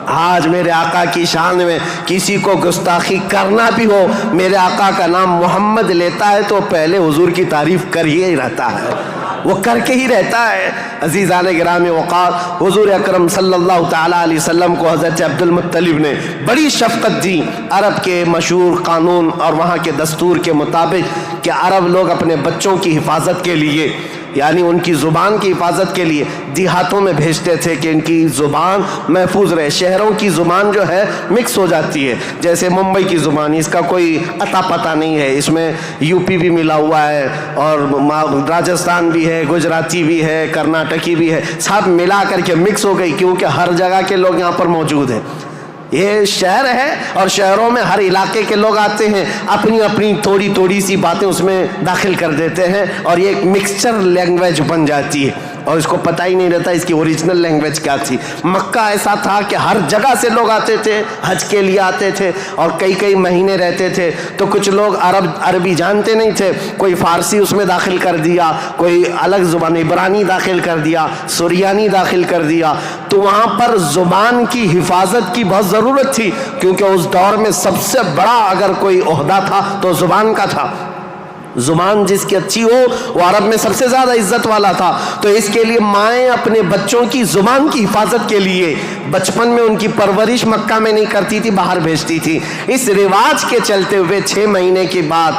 آج میرے آقا کی شان میں کسی کو گستاخی کرنا بھی ہو میرے آقا کا نام محمد لیتا ہے تو پہلے حضور کی تعریف کر ہی رہتا ہے. وہ کر کے ہی رہتا ہے. عزیزان گرامی وقار حضور اکرم صلی اللہ تعالیٰ علیہ وسلم کو حضرت عبد المطلب نے بڑی شفقت دی. عرب کے مشہور قانون اور وہاں کے دستور کے مطابق کہ عرب لوگ اپنے بچوں کی حفاظت کے لیے یعنی ان کی زبان کی حفاظت کے لیے دیہاتوں میں بھیجتے تھے کہ ان کی زبان محفوظ رہے. شہروں کی زبان جو ہے مکس ہو جاتی ہے. جیسے ممبئی کی زبان اس کا کوئی عطا پتہ نہیں ہے. اس میں یو پی بھی ملا ہوا ہے اور راجستھان بھی ہے گجراتی بھی ہے کرناٹکی بھی ہے. سب ملا کر کے مکس ہو گئی کیونکہ ہر جگہ کے لوگ یہاں پر موجود ہیں. یہ شہر ہے اور شہروں میں ہر علاقے کے لوگ آتے ہیں اپنی اپنی تھوڑی تھوڑی سی باتیں اس میں داخل کر دیتے ہیں اور یہ ایک مکسچر لینگویج بن جاتی ہے اور اس کو پتہ ہی نہیں رہتا اس کی اوریجنل لینگویج کیا تھی. مکہ ایسا تھا کہ ہر جگہ سے لوگ آتے تھے حج کے لیے آتے تھے اور کئی کئی مہینے رہتے تھے. تو کچھ لوگ عربی جانتے نہیں تھے. کوئی فارسی اس میں داخل کر دیا کوئی الگ زبان عبرانی داخل کر دیا سریانی داخل کر دیا. تو وہاں پر زبان کی حفاظت کی بہت ضرورت تھی کیونکہ اس دور میں سب سے بڑا اگر کوئی عہدہ تھا تو زبان کا تھا. زبان جس کی اچھی ہو وہ عرب میں سب سے زیادہ عزت والا تھا. تو اس کے لیے مائیں اپنے بچوں کی زبان کی حفاظت کے لیے بچپن میں ان کی پرورش مکہ میں نہیں کرتی تھی باہر بھیجتی تھی. اس رواج کے چلتے ہوئے 6 مہینے کے بعد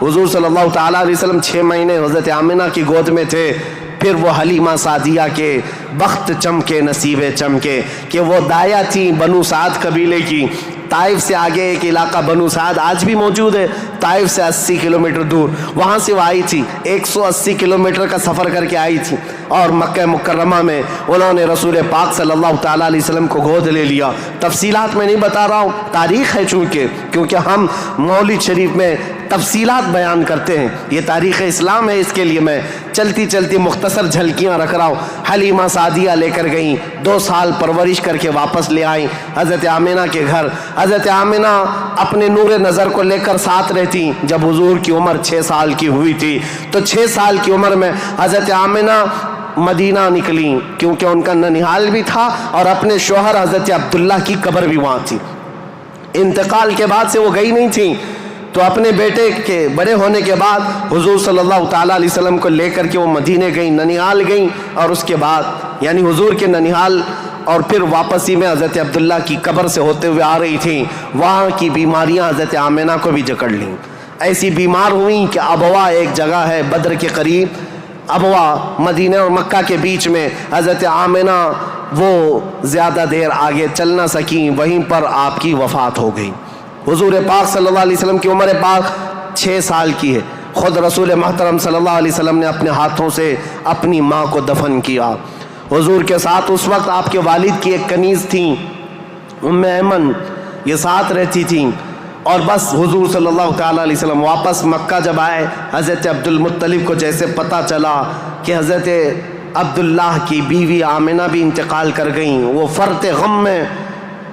حضور صلی اللہ تعالیٰ علیہ وسلم 6 مہینے حضرت آمنہ کی گود میں تھے. پھر وہ حلیمہ سعدیہ کے بخت چمکے نصیبے چمکے کہ وہ دایا تھیں بنو سعد قبیلے کی. طائف سے آگے ایک علاقہ بنو سعد آج بھی موجود ہے. طائف سے 80 کلومیٹر دور وہاں سے وہ آئی تھی. 180 کلومیٹر کا سفر کر کے آئی تھی اور مکہ مکرمہ میں انہوں نے رسول پاک صلی اللہ تعالیٰ علیہ وسلم کو گود لے لیا. تفصیلات میں نہیں بتا رہا ہوں تاریخ ہے کیونکہ ہم مولد شریف میں تفصیلات بیان کرتے ہیں. یہ تاریخ اسلام ہے اس کے لیے میں چلتی چلتی مختصر جھلکیاں رکھ رہا ہوں. حلیمہ سعدیہ لے کر گئیں 2 سال پرورش کر کے واپس لے آئیں حضرت آمنہ کے گھر. حضرت آمنہ اپنے نور نظر کو لے کر ساتھ رہتی. جب حضور کی عمر 6 سال کی ہوئی تھی تو 6 سال کی عمر میں حضرت آمنہ مدینہ نکلی کیونکہ ان کا ننیھال بھی تھا اور اپنے شوہر حضرت عبداللہ کی قبر بھی وہاں تھی. انتقال کے بعد سے وہ گئی نہیں تھی. تو اپنے بیٹے کے بڑے ہونے کے بعد حضور صلی اللہ تعالیٰ علیہ وسلم کو لے کر کے وہ مدینے گئیں ننیھال گئیں اور اس کے بعد یعنی حضور کے ننیھال اور پھر واپسی میں حضرت عبداللہ کی قبر سے ہوتے ہوئے آ رہی تھیں. وہاں کی بیماریاں حضرت آمنہ کو بھی جکڑ لیں. ایسی بیمار ہوئیں کہ ابوا ایک جگہ ہے بدر کے قریب ابوا مدینہ اور مکہ کے بیچ میں حضرت آمنہ وہ زیادہ دیر آگے چل نہ سکیں، وہیں پر آپ کی وفات ہو گئی۔ حضور پاک صلی اللہ علیہ وسلم کی عمر پاک 6 سال کی ہے۔ خود رسول محترم صلی اللہ علیہ وسلم نے اپنے ہاتھوں سے اپنی ماں کو دفن کیا۔ حضور کے ساتھ اس وقت آپ کے والد کی ایک کنیز تھیں ام ایمن، یہ ساتھ رہتی تھیں، اور بس حضور صلی اللہ تعالیٰ علیہ وسلم واپس مکہ جب آئے، حضرت عبد المطلب کو جیسے پتہ چلا کہ حضرت عبداللہ کی بیوی آمنہ بھی انتقال کر گئیں، وہ فرط غم میں،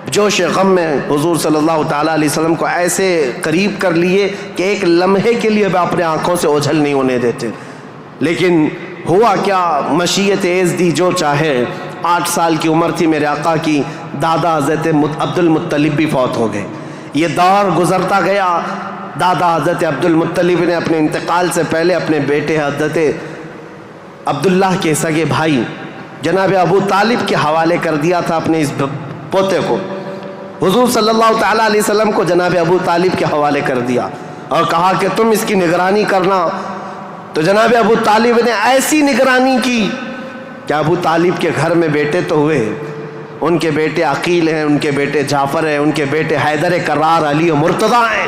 جوش غم میں حضور صلی اللہ تعالیٰ علیہ وسلم کو ایسے قریب کر لیے کہ ایک لمحے کے لیے بھی اپنے آنکھوں سے اوجھل نہیں ہونے دیتے۔ لیکن ہوا کیا، مشیت ایز دی جو چاہے، 8 سال کی عمر تھی میرے آقا کی، دادا حضرت عبد المطلب بھی فوت ہو گئے۔ یہ دور گزرتا گیا، دادا حضرت عبد المطلب نے اپنے انتقال سے پہلے اپنے بیٹے حضرت عبداللہ کے سگے بھائی جناب ابو طالب کے حوالے کر دیا تھا اپنے اس پوتے کو۔ حضور صلی اللہ تعالیٰ علیہ وسلم کو جناب ابو طالب کے حوالے کر دیا اور کہا کہ تم اس کی نگرانی کرنا۔ تو جناب ابو طالب نے ایسی نگرانی کی کہ ابو طالب کے گھر میں بیٹے تو ہوئے، ان کے بیٹے عقیل ہیں، ان کے بیٹے جعفر ہیں، ان کے بیٹے حیدر کرار، علی و مرتضیٰ ہیں،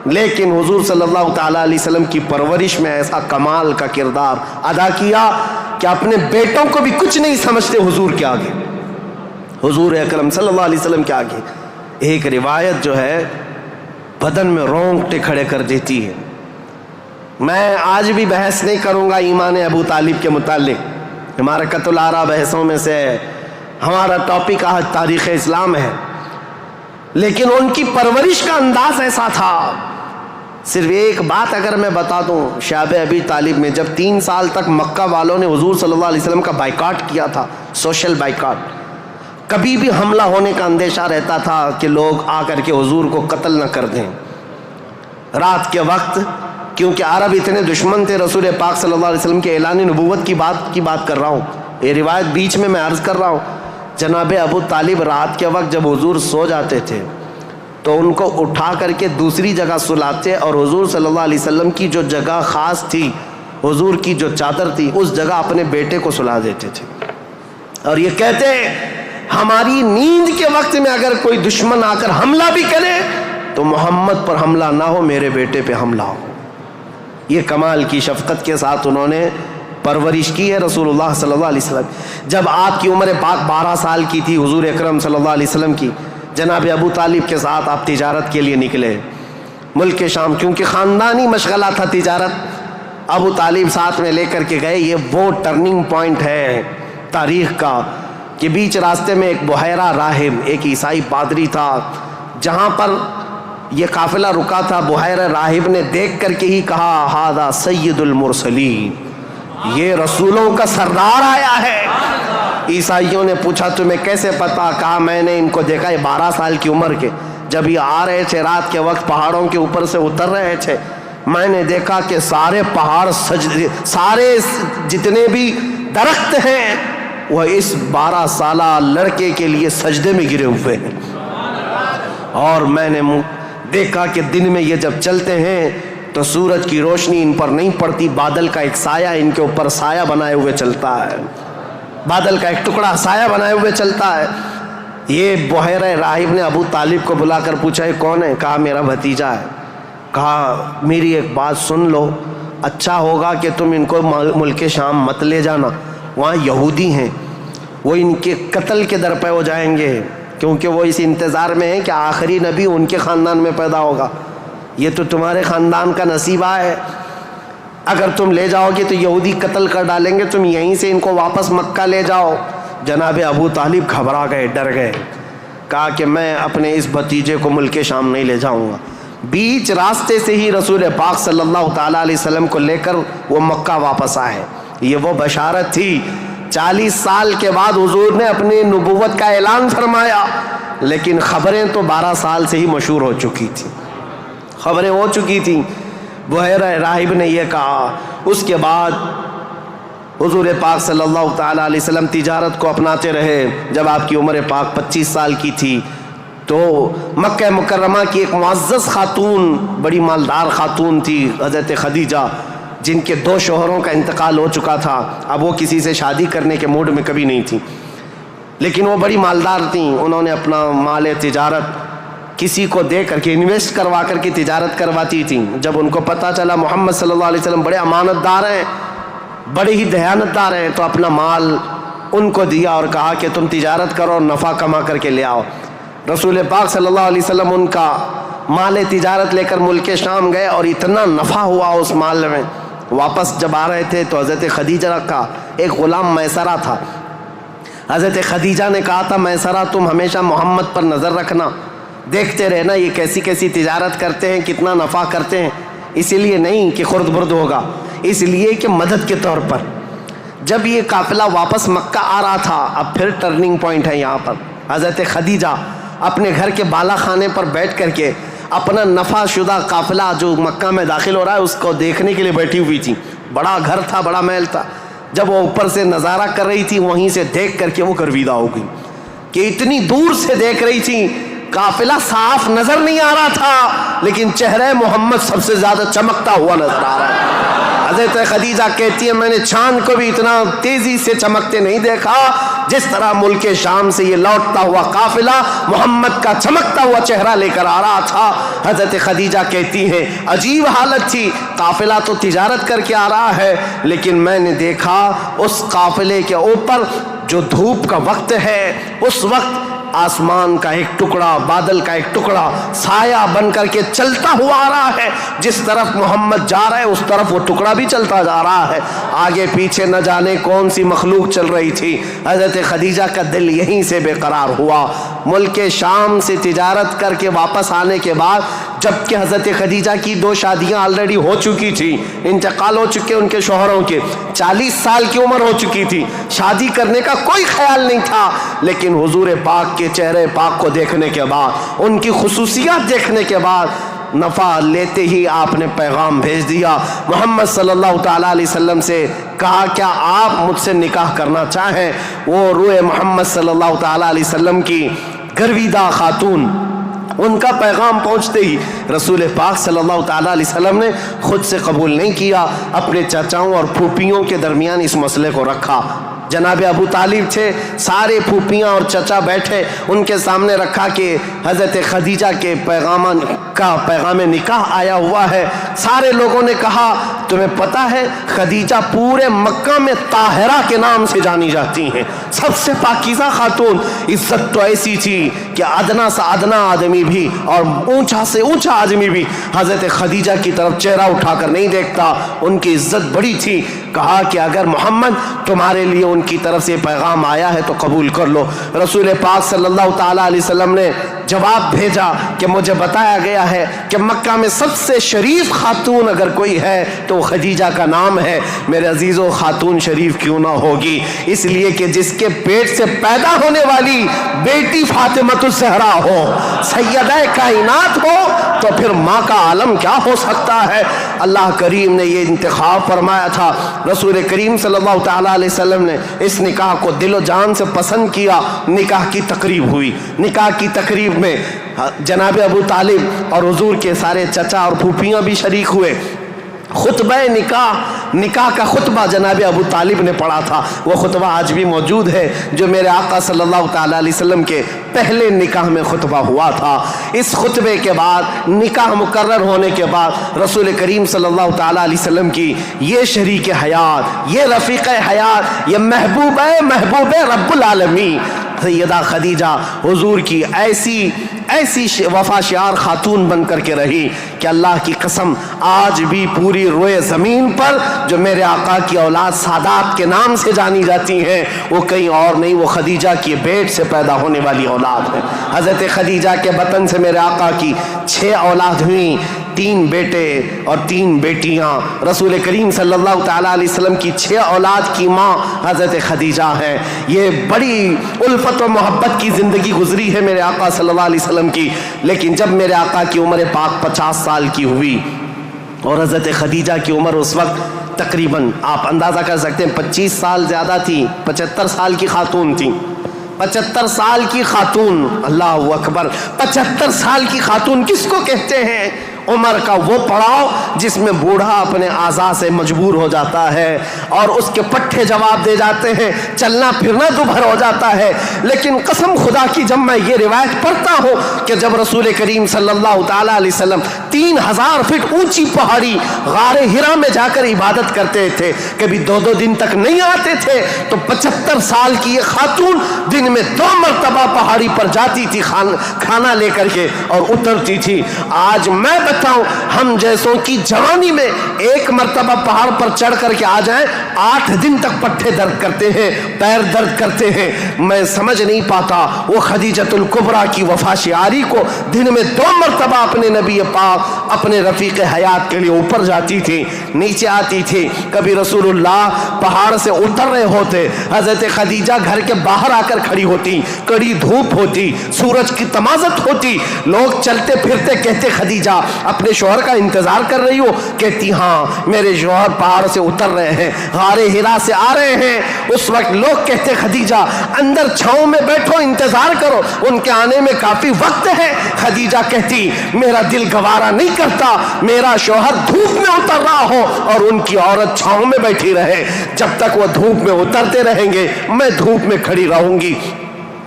لیکن حضور صلی اللہ تعالیٰ علیہ وسلم کی پرورش میں ایسا کمال کا کردار ادا کیا کہ اپنے بیٹوں کو بھی کچھ نہیں سمجھتے حضور کے آگے، حضور اکرم صلی اللہ علیہ وسلم کے آگے۔ ایک روایت جو ہے بدن میں رونگٹے کھڑے کر دیتی ہے۔ میں آج بھی بحث نہیں کروں گا ایمان ابو طالب کے متعلق، ہمارا قتل آرا بحثوں میں سے ہمارا ٹاپک آج تاریخ اسلام ہے، لیکن ان کی پرورش کا انداز ایسا تھا۔ صرف ایک بات اگر میں بتا دوں، شعب ابی طالب میں جب 3 سال تک مکہ والوں نے حضور صلی اللہ علیہ وسلم کا بائیکاٹ کیا تھا، سوشل بائیکاٹ، کبھی بھی حملہ ہونے کا اندیشہ رہتا تھا کہ لوگ آ کر کے حضور کو قتل نہ کر دیں۔ رات کے وقت، کیونکہ عرب اتنے دشمن تھے رسول پاک صلی اللہ علیہ وسلم کے اعلان نبوت کی بات کر رہا ہوں، یہ روایت بیچ میں عرض کر رہا ہوں۔ جناب ابو طالب رات کے وقت جب حضور سو جاتے تھے تو ان کو اٹھا کر کے دوسری جگہ سلاتے اور حضور صلی اللہ علیہ وسلم کی جو جگہ خاص تھی، حضور کی جو چادر تھی، اس جگہ اپنے بیٹے کو سلا دیتے تھے، اور یہ کہتے ہماری نیند کے وقت میں اگر کوئی دشمن آ کر حملہ بھی کرے تو محمد پر حملہ نہ ہو، میرے بیٹے پہ حملہ ہو۔ یہ کمال کی شفقت کے ساتھ انہوں نے پرورش کی ہے رسول اللہ صلی اللہ علیہ وسلم۔ جب آپ کی عمر پاک 12 سال کی تھی حضور اکرم صلی اللہ علیہ وسلم کی، جناب ابو طالب کے ساتھ آپ تجارت کے لیے نکلے ملک شام، کیونکہ خاندانی مشغلہ تھا تجارت، ابو طالب ساتھ میں لے کر کے گئے۔ یہ وہ ٹرننگ پوائنٹ ہے تاریخ کا کہ بیچ راستے میں ایک بحیرہ راہب، ایک عیسائی پادری تھا، جہاں پر یہ قافلہ رکا تھا، بحیرہ راہب نے دیکھ کر کے ہی کہا ہذا سید المرسلین، یہ رسولوں کا سردار آیا ہے۔ عیسائیوں نے پوچھا تمہیں کیسے پتا؟ کہا میں نے ان کو دیکھا، یہ 12 سال کی عمر کے، جب یہ آ رہے تھے رات کے وقت پہاڑوں کے اوپر سے اتر رہے تھے، میں نے دیکھا کہ سارے پہاڑ سارے جتنے بھی درخت ہیں وہ اس 12 سالہ لڑکے کے لیے سجدے میں گرے ہوئے ہیں، اور میں نے دیکھا کہ دن میں یہ جب چلتے ہیں تو سورج کی روشنی ان پر نہیں پڑتی، بادل کا ایک سایہ ان کے اوپر سایہ بنائے ہوئے چلتا ہے، بادل کا ایک ٹکڑا سایہ بنائے ہوئے چلتا ہے۔ یہ بحیرہ راہب نے ابو طالب کو بلا کر پوچھا یہ کون ہے؟ کہا میرا بھتیجا ہے۔ کہا میری ایک بات سن لو، اچھا ہوگا کہ تم ان کو ملک شام مت لے جانا، وہاں یہودی ہیں، وہ ان کے قتل کے در پہ ہو جائیں گے، کیونکہ وہ اس انتظار میں ہیں کہ آخری نبی ان کے خاندان میں پیدا ہوگا، یہ تو تمہارے خاندان کا نصیبہ ہے، اگر تم لے جاؤ گے تو یہودی قتل کر ڈالیں گے، تم یہیں سے ان کو واپس مکہ لے جاؤ۔ جناب ابو طالب گھبرا گئے، ڈر گئے، کہا کہ میں اپنے اس بھتیجے کو ملک شام نہیں لے جاؤں گا۔ بیچ راستے سے ہی رسول پاک صلی اللہ تعالیٰ علیہ وسلم کو لے کر وہ مکہ واپس آئے۔ یہ وہ بشارت تھی، 40 سال کے بعد حضور نے اپنی نبوت کا اعلان فرمایا، لیکن خبریں تو 12 سال سے ہی مشہور ہو چکی تھیں، خبریں ہو چکی تھیں۔ بحیرہ راہب نے یہ کہا۔ اس کے بعد حضور پاک صلی اللہ تعالیٰ علیہ وسلم تجارت کو اپناتے رہے۔ جب آپ کی عمر پاک 25 سال کی تھی تو مکہ مکرمہ کی ایک معزز خاتون، بڑی مالدار خاتون تھی، حضرت خدیجہ جن کے 2 شوہروں کا انتقال ہو چکا تھا، اب وہ کسی سے شادی کرنے کے موڈ میں کبھی نہیں تھیں، لیکن وہ بڑی مالدار تھیں. انہوں نے اپنا مال تجارت کسی کو دے کر کے انویسٹ کروا کر کے تجارت کرواتی تھیں. جب ان کو پتہ چلا محمد صلی اللہ علیہ وسلم بڑے امانت دار ہیں، بڑے ہی دیانت دار ہیں، تو اپنا مال ان کو دیا اور کہا کہ تم تجارت کرو اور نفع کما کر کے لے آؤ. رسول پاک صلی اللہ علیہ وسلم ان کا مال تجارت لے کر ملک شام گئے اور اتنا نفع ہوا اس مال میں. واپس جب آ رہے تھے تو حضرت خدیجہ کا ایک غلام میسرہ تھا. حضرت خدیجہ نے کہا تھا میسرہ تم ہمیشہ محمد پر نظر رکھنا، دیکھتے رہنا یہ کیسی کیسی تجارت کرتے ہیں، کتنا نفع کرتے ہیں. اسی لیے نہیں کہ خرد برد ہوگا، اس لیے کہ مدد کے طور پر. جب یہ قافلہ واپس مکہ آ رہا تھا، اب پھر ٹرننگ پوائنٹ ہے یہاں پر. حضرت خدیجہ اپنے گھر کے بالا خانے پر بیٹھ کر کے اپنا نفع شدہ قافلہ جو مکہ میں داخل ہو رہا ہے اس کو دیکھنے کے لیے بیٹھی ہوئی تھی. بڑا گھر تھا، بڑا محل تھا. جب وہ اوپر سے نظارہ کر رہی تھی، وہیں سے دیکھ کر کے وہ گرویدہ ہو گئی کہ اتنی دور سے دیکھ رہی تھی، قافلہ صاف نظر نہیں آ رہا تھا لیکن چہرہ محمد سب سے زیادہ چمکتا ہوا نظر آ رہا ہے. حضرت خدیجہ کہتی ہے میں نے چاند کو بھی اتنا تیزی سے چمکتے نہیں دیکھا جس طرح ملک شام سے یہ لوٹتا ہوا قافلہ محمد کا چمکتا ہوا چہرہ لے کر آ رہا تھا. حضرت خدیجہ کہتی ہیں عجیب حالت تھی، قافلہ تو تجارت کر کے آ رہا ہے لیکن میں نے دیکھا اس قافلے کے اوپر جو دھوپ کا وقت ہے اس وقت آسمان کا ایک ٹکڑا، بادل کا ایک ٹکڑا سایہ بن کر کے چلتا ہوا آ رہا ہے. جس طرف محمد جا رہا ہے اس طرف وہ ٹکڑا بھی چلتا جا رہا ہے. آگے پیچھے نہ جانے کون سی مخلوق چل رہی تھی. حضرت خدیجہ کا دل یہیں سے بے قرار ہوا. ملک شام سے تجارت کر کے واپس آنے کے بعد، جبکہ حضرت خدیجہ کی 2 شادیاں آلریڈی ہو چکی تھی، انتقال ہو چکے ان کے شوہروں کے، 40 سال کی عمر ہو چکی تھی، شادی کرنے کا کوئی خیال نہیں تھا. لیکن حضور پاک کے چہرے پاک کو دیکھنے کے بعد، ان کی خصوصیات دیکھنے کے بعد، نفع لیتے ہی آپ نے پیغام بھیج دیا محمد صلی اللہ تعالیٰ علیہ وسلم سے. کہا کیا آپ مجھ سے نکاح کرنا چاہیں؟ وہ روح محمد صلی اللہ تعالیٰ علیہ وسلم کی گرویدہ خاتون، ان کا پیغام پہنچتے ہی رسول پاک صلی اللہ تعالیٰ علیہ وسلم نے خود سے قبول نہیں کیا، اپنے چچاؤں اور پھوپھیوں کے درمیان اس مسئلے کو رکھا. جناب ابو طالب تھے، سارے پھوپھیاں اور چچا بیٹھے، ان کے سامنے رکھا کہ حضرت خدیجہ کے پیغام نکاح آیا ہوا ہے. سارے لوگوں نے کہا تمہیں پتہ ہے خدیجہ پورے مکہ میں طاہرہ کے نام سے جانی جاتی ہیں، سب سے پاکیزہ خاتون. عزت تو ایسی تھی کہ ادنا سے ادنا آدمی بھی اور اونچا سے اونچا آدمی بھی حضرت خدیجہ کی طرف چہرہ اٹھا کر نہیں دیکھتا. ان کی عزت بڑی تھی. کہا کہ اگر محمد تمہارے لیے ان کی طرف سے پیغام آیا ہے تو قبول کر لو. رسول پاک صلی اللہ تعالیٰ علیہ وسلم نے جواب بھیجا کہ مجھے بتایا گیا ہے کہ مکہ میں سب سے شریف خاتون اگر کوئی ہے تو وہ خدیجہ کا نام ہے. میرے عزیزو خاتون شریف کیوں نہ ہوگی؟ اس لیے کہ جس کے پیٹ سے پیدا ہونے والی بیٹی فاطمۃ الزہرا ہو، سیدہ کائنات ہو، تو پھر ماں کا عالم کیا ہو سکتا ہے. اللہ کریم نے یہ انتخاب فرمایا تھا. رسول کریم صلی اللہ تعالیٰ علیہ وسلم نے اس نکاح کو دل و جان سے پسند کیا. نکاح کی تقریب ہوئی. نکاح کی تقریب میں جناب ابو طالب اور حضور کے سارے چچا اور پھوپھیاں بھی شریک ہوئے. خطبہ نکاح کا خطبہ جناب ابو طالب نے پڑھا تھا. وہ خطبہ آج بھی موجود ہے جو میرے آقا صلی اللہ تعالیٰ علیہ وسلم کے پہلے نکاح میں خطبہ ہوا تھا. اس خطبے کے بعد نکاح مقرر ہونے کے بعد رسول کریم صلی اللہ تعالیٰ علیہ وسلم کی یہ شریک حیات، یہ رفیق حیات، یہ محبوب رب العالمین سیدہ خدیجہ حضور کی ایسی وفا شعار خاتون بن کر کے رہی کہ اللہ کی قسم آج بھی پوری روئے زمین پر جو میرے آقا کی اولاد سادات کے نام سے جانی جاتی ہیں وہ کہیں اور نہیں، وہ خدیجہ کی بیٹ سے پیدا ہونے والی اولاد ہے. حضرت خدیجہ کے بطن سے میرے آقا کی 6 اولاد ہوئیں، 3 بیٹے اور 3 بیٹیاں. رسول کریم صلی اللہ تعالیٰ علیہ وسلم کی 6 اولاد کی ماں حضرت خدیجہ ہے. یہ بڑی الفت و محبت کی زندگی گزری ہے میرے آقا صلی اللہ علیہ وسلم کی. لیکن جب میرے آقا کی عمر پاک 50 سال کی ہوئی اور حضرت خدیجہ کی عمر اس وقت تقریباً آپ اندازہ کر سکتے ہیں 25 سال زیادہ تھی، 75 سال کی خاتون تھی. 75 سال کی خاتون، اللہ اکبر، 75 سال کی خاتون کس کو کہتے ہیں؟ عمر کا وہ پڑاؤ جس میں بوڑھا اپنے اعضاء سے مجبور ہو جاتا ہے اور اس کے پٹھے جواب دے جاتے ہیں، چلنا پھرنا دوبھر ہو جاتا ہے۔ لیکن قسم خدا کی جب میں یہ روایت پڑھتا ہوں کہ جب رسول کریم صلی اللہ تعالیٰ علیہ وسلم 3000 فٹ اونچی پہاڑی غار ہرا میں جا کر عبادت کرتے تھے، کبھی 2 دن تک نہیں آتے تھے، تو 75 سال کی یہ خاتون دن میں 2 مرتبہ پہاڑی پر جاتی تھی کھانا لے کر کے اور اترتی تھی۔ آج میں بتاؤں ہم جیسوں کی جوانی میں 1 مرتبہ پہاڑ پر چڑھ کر کے آ جائیں 8 دن تک پٹھے درد کرتے ہیں، پیر درد کرتے ہیں۔ میں سمجھ نہیں پاتا وہ خدیجۃ الکبریٰ کی وفا شعاری کو دن میں 2 مرتبہ اپنے نبی پاک اپنے رفیق حیات کے لیے اوپر جاتی تھی، نیچے آتی تھی۔ کبھی رسول اللہ پہاڑ سے اتر رہے ہوتے، حضرت خدیجہ گھر کے باہر آ کر کھڑی ہوتی، کڑی دھوپ ہوتی، سورج کی تمازت ہوتی، لوگ چلتے پھرتے کہتے خدیجہ اپنے شوہر کا انتظار کر رہی ہو؟ کہتی ہاں میرے شوہر پہاڑ سے اتر رہے ہیں، غار ہرا سے آ رہے ہیں۔ اس وقت لوگ کہتے خدیجہ اندر چھاؤں میں بیٹھو انتظار کرو، ان کے آنے میں کافی وقت ہے۔ خدیجہ کہتی میرا دل گوارا نہیں کرتا میرا شوہر دھوپ میں اتر رہا ہو اور ان کی عورت چھاؤں میں بیٹھی رہے، جب تک وہ دھوپ میں اترتے رہیں گے میں دھوپ میں کھڑی رہوں گی۔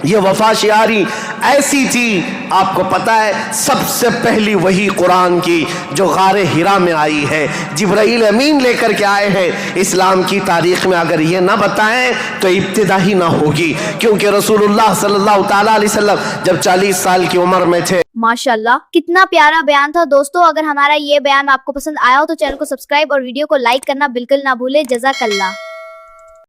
یہ وفا شعاری ایسی تھی، آپ کو پتا ہے سب سے پہلی وہی قرآن کی جو غار ہرا میں آئی ہے، جبرائیل امین لے کر کے آئے ہیں۔ اسلام کی تاریخ میں اگر یہ نہ بتائیں تو ابتدا ہی نہ ہوگی، کیونکہ رسول اللہ صلی اللہ تعالیٰ علیہ وسلم جب 40 سال کی عمر میں تھے۔ ماشاءاللہ کتنا پیارا بیان تھا دوستو۔ اگر ہمارا یہ بیان آپ کو پسند آیا ہو تو چینل کو سبسکرائب اور ویڈیو کو لائک کرنا بالکل نہ بھولے۔ جزاک اللہ۔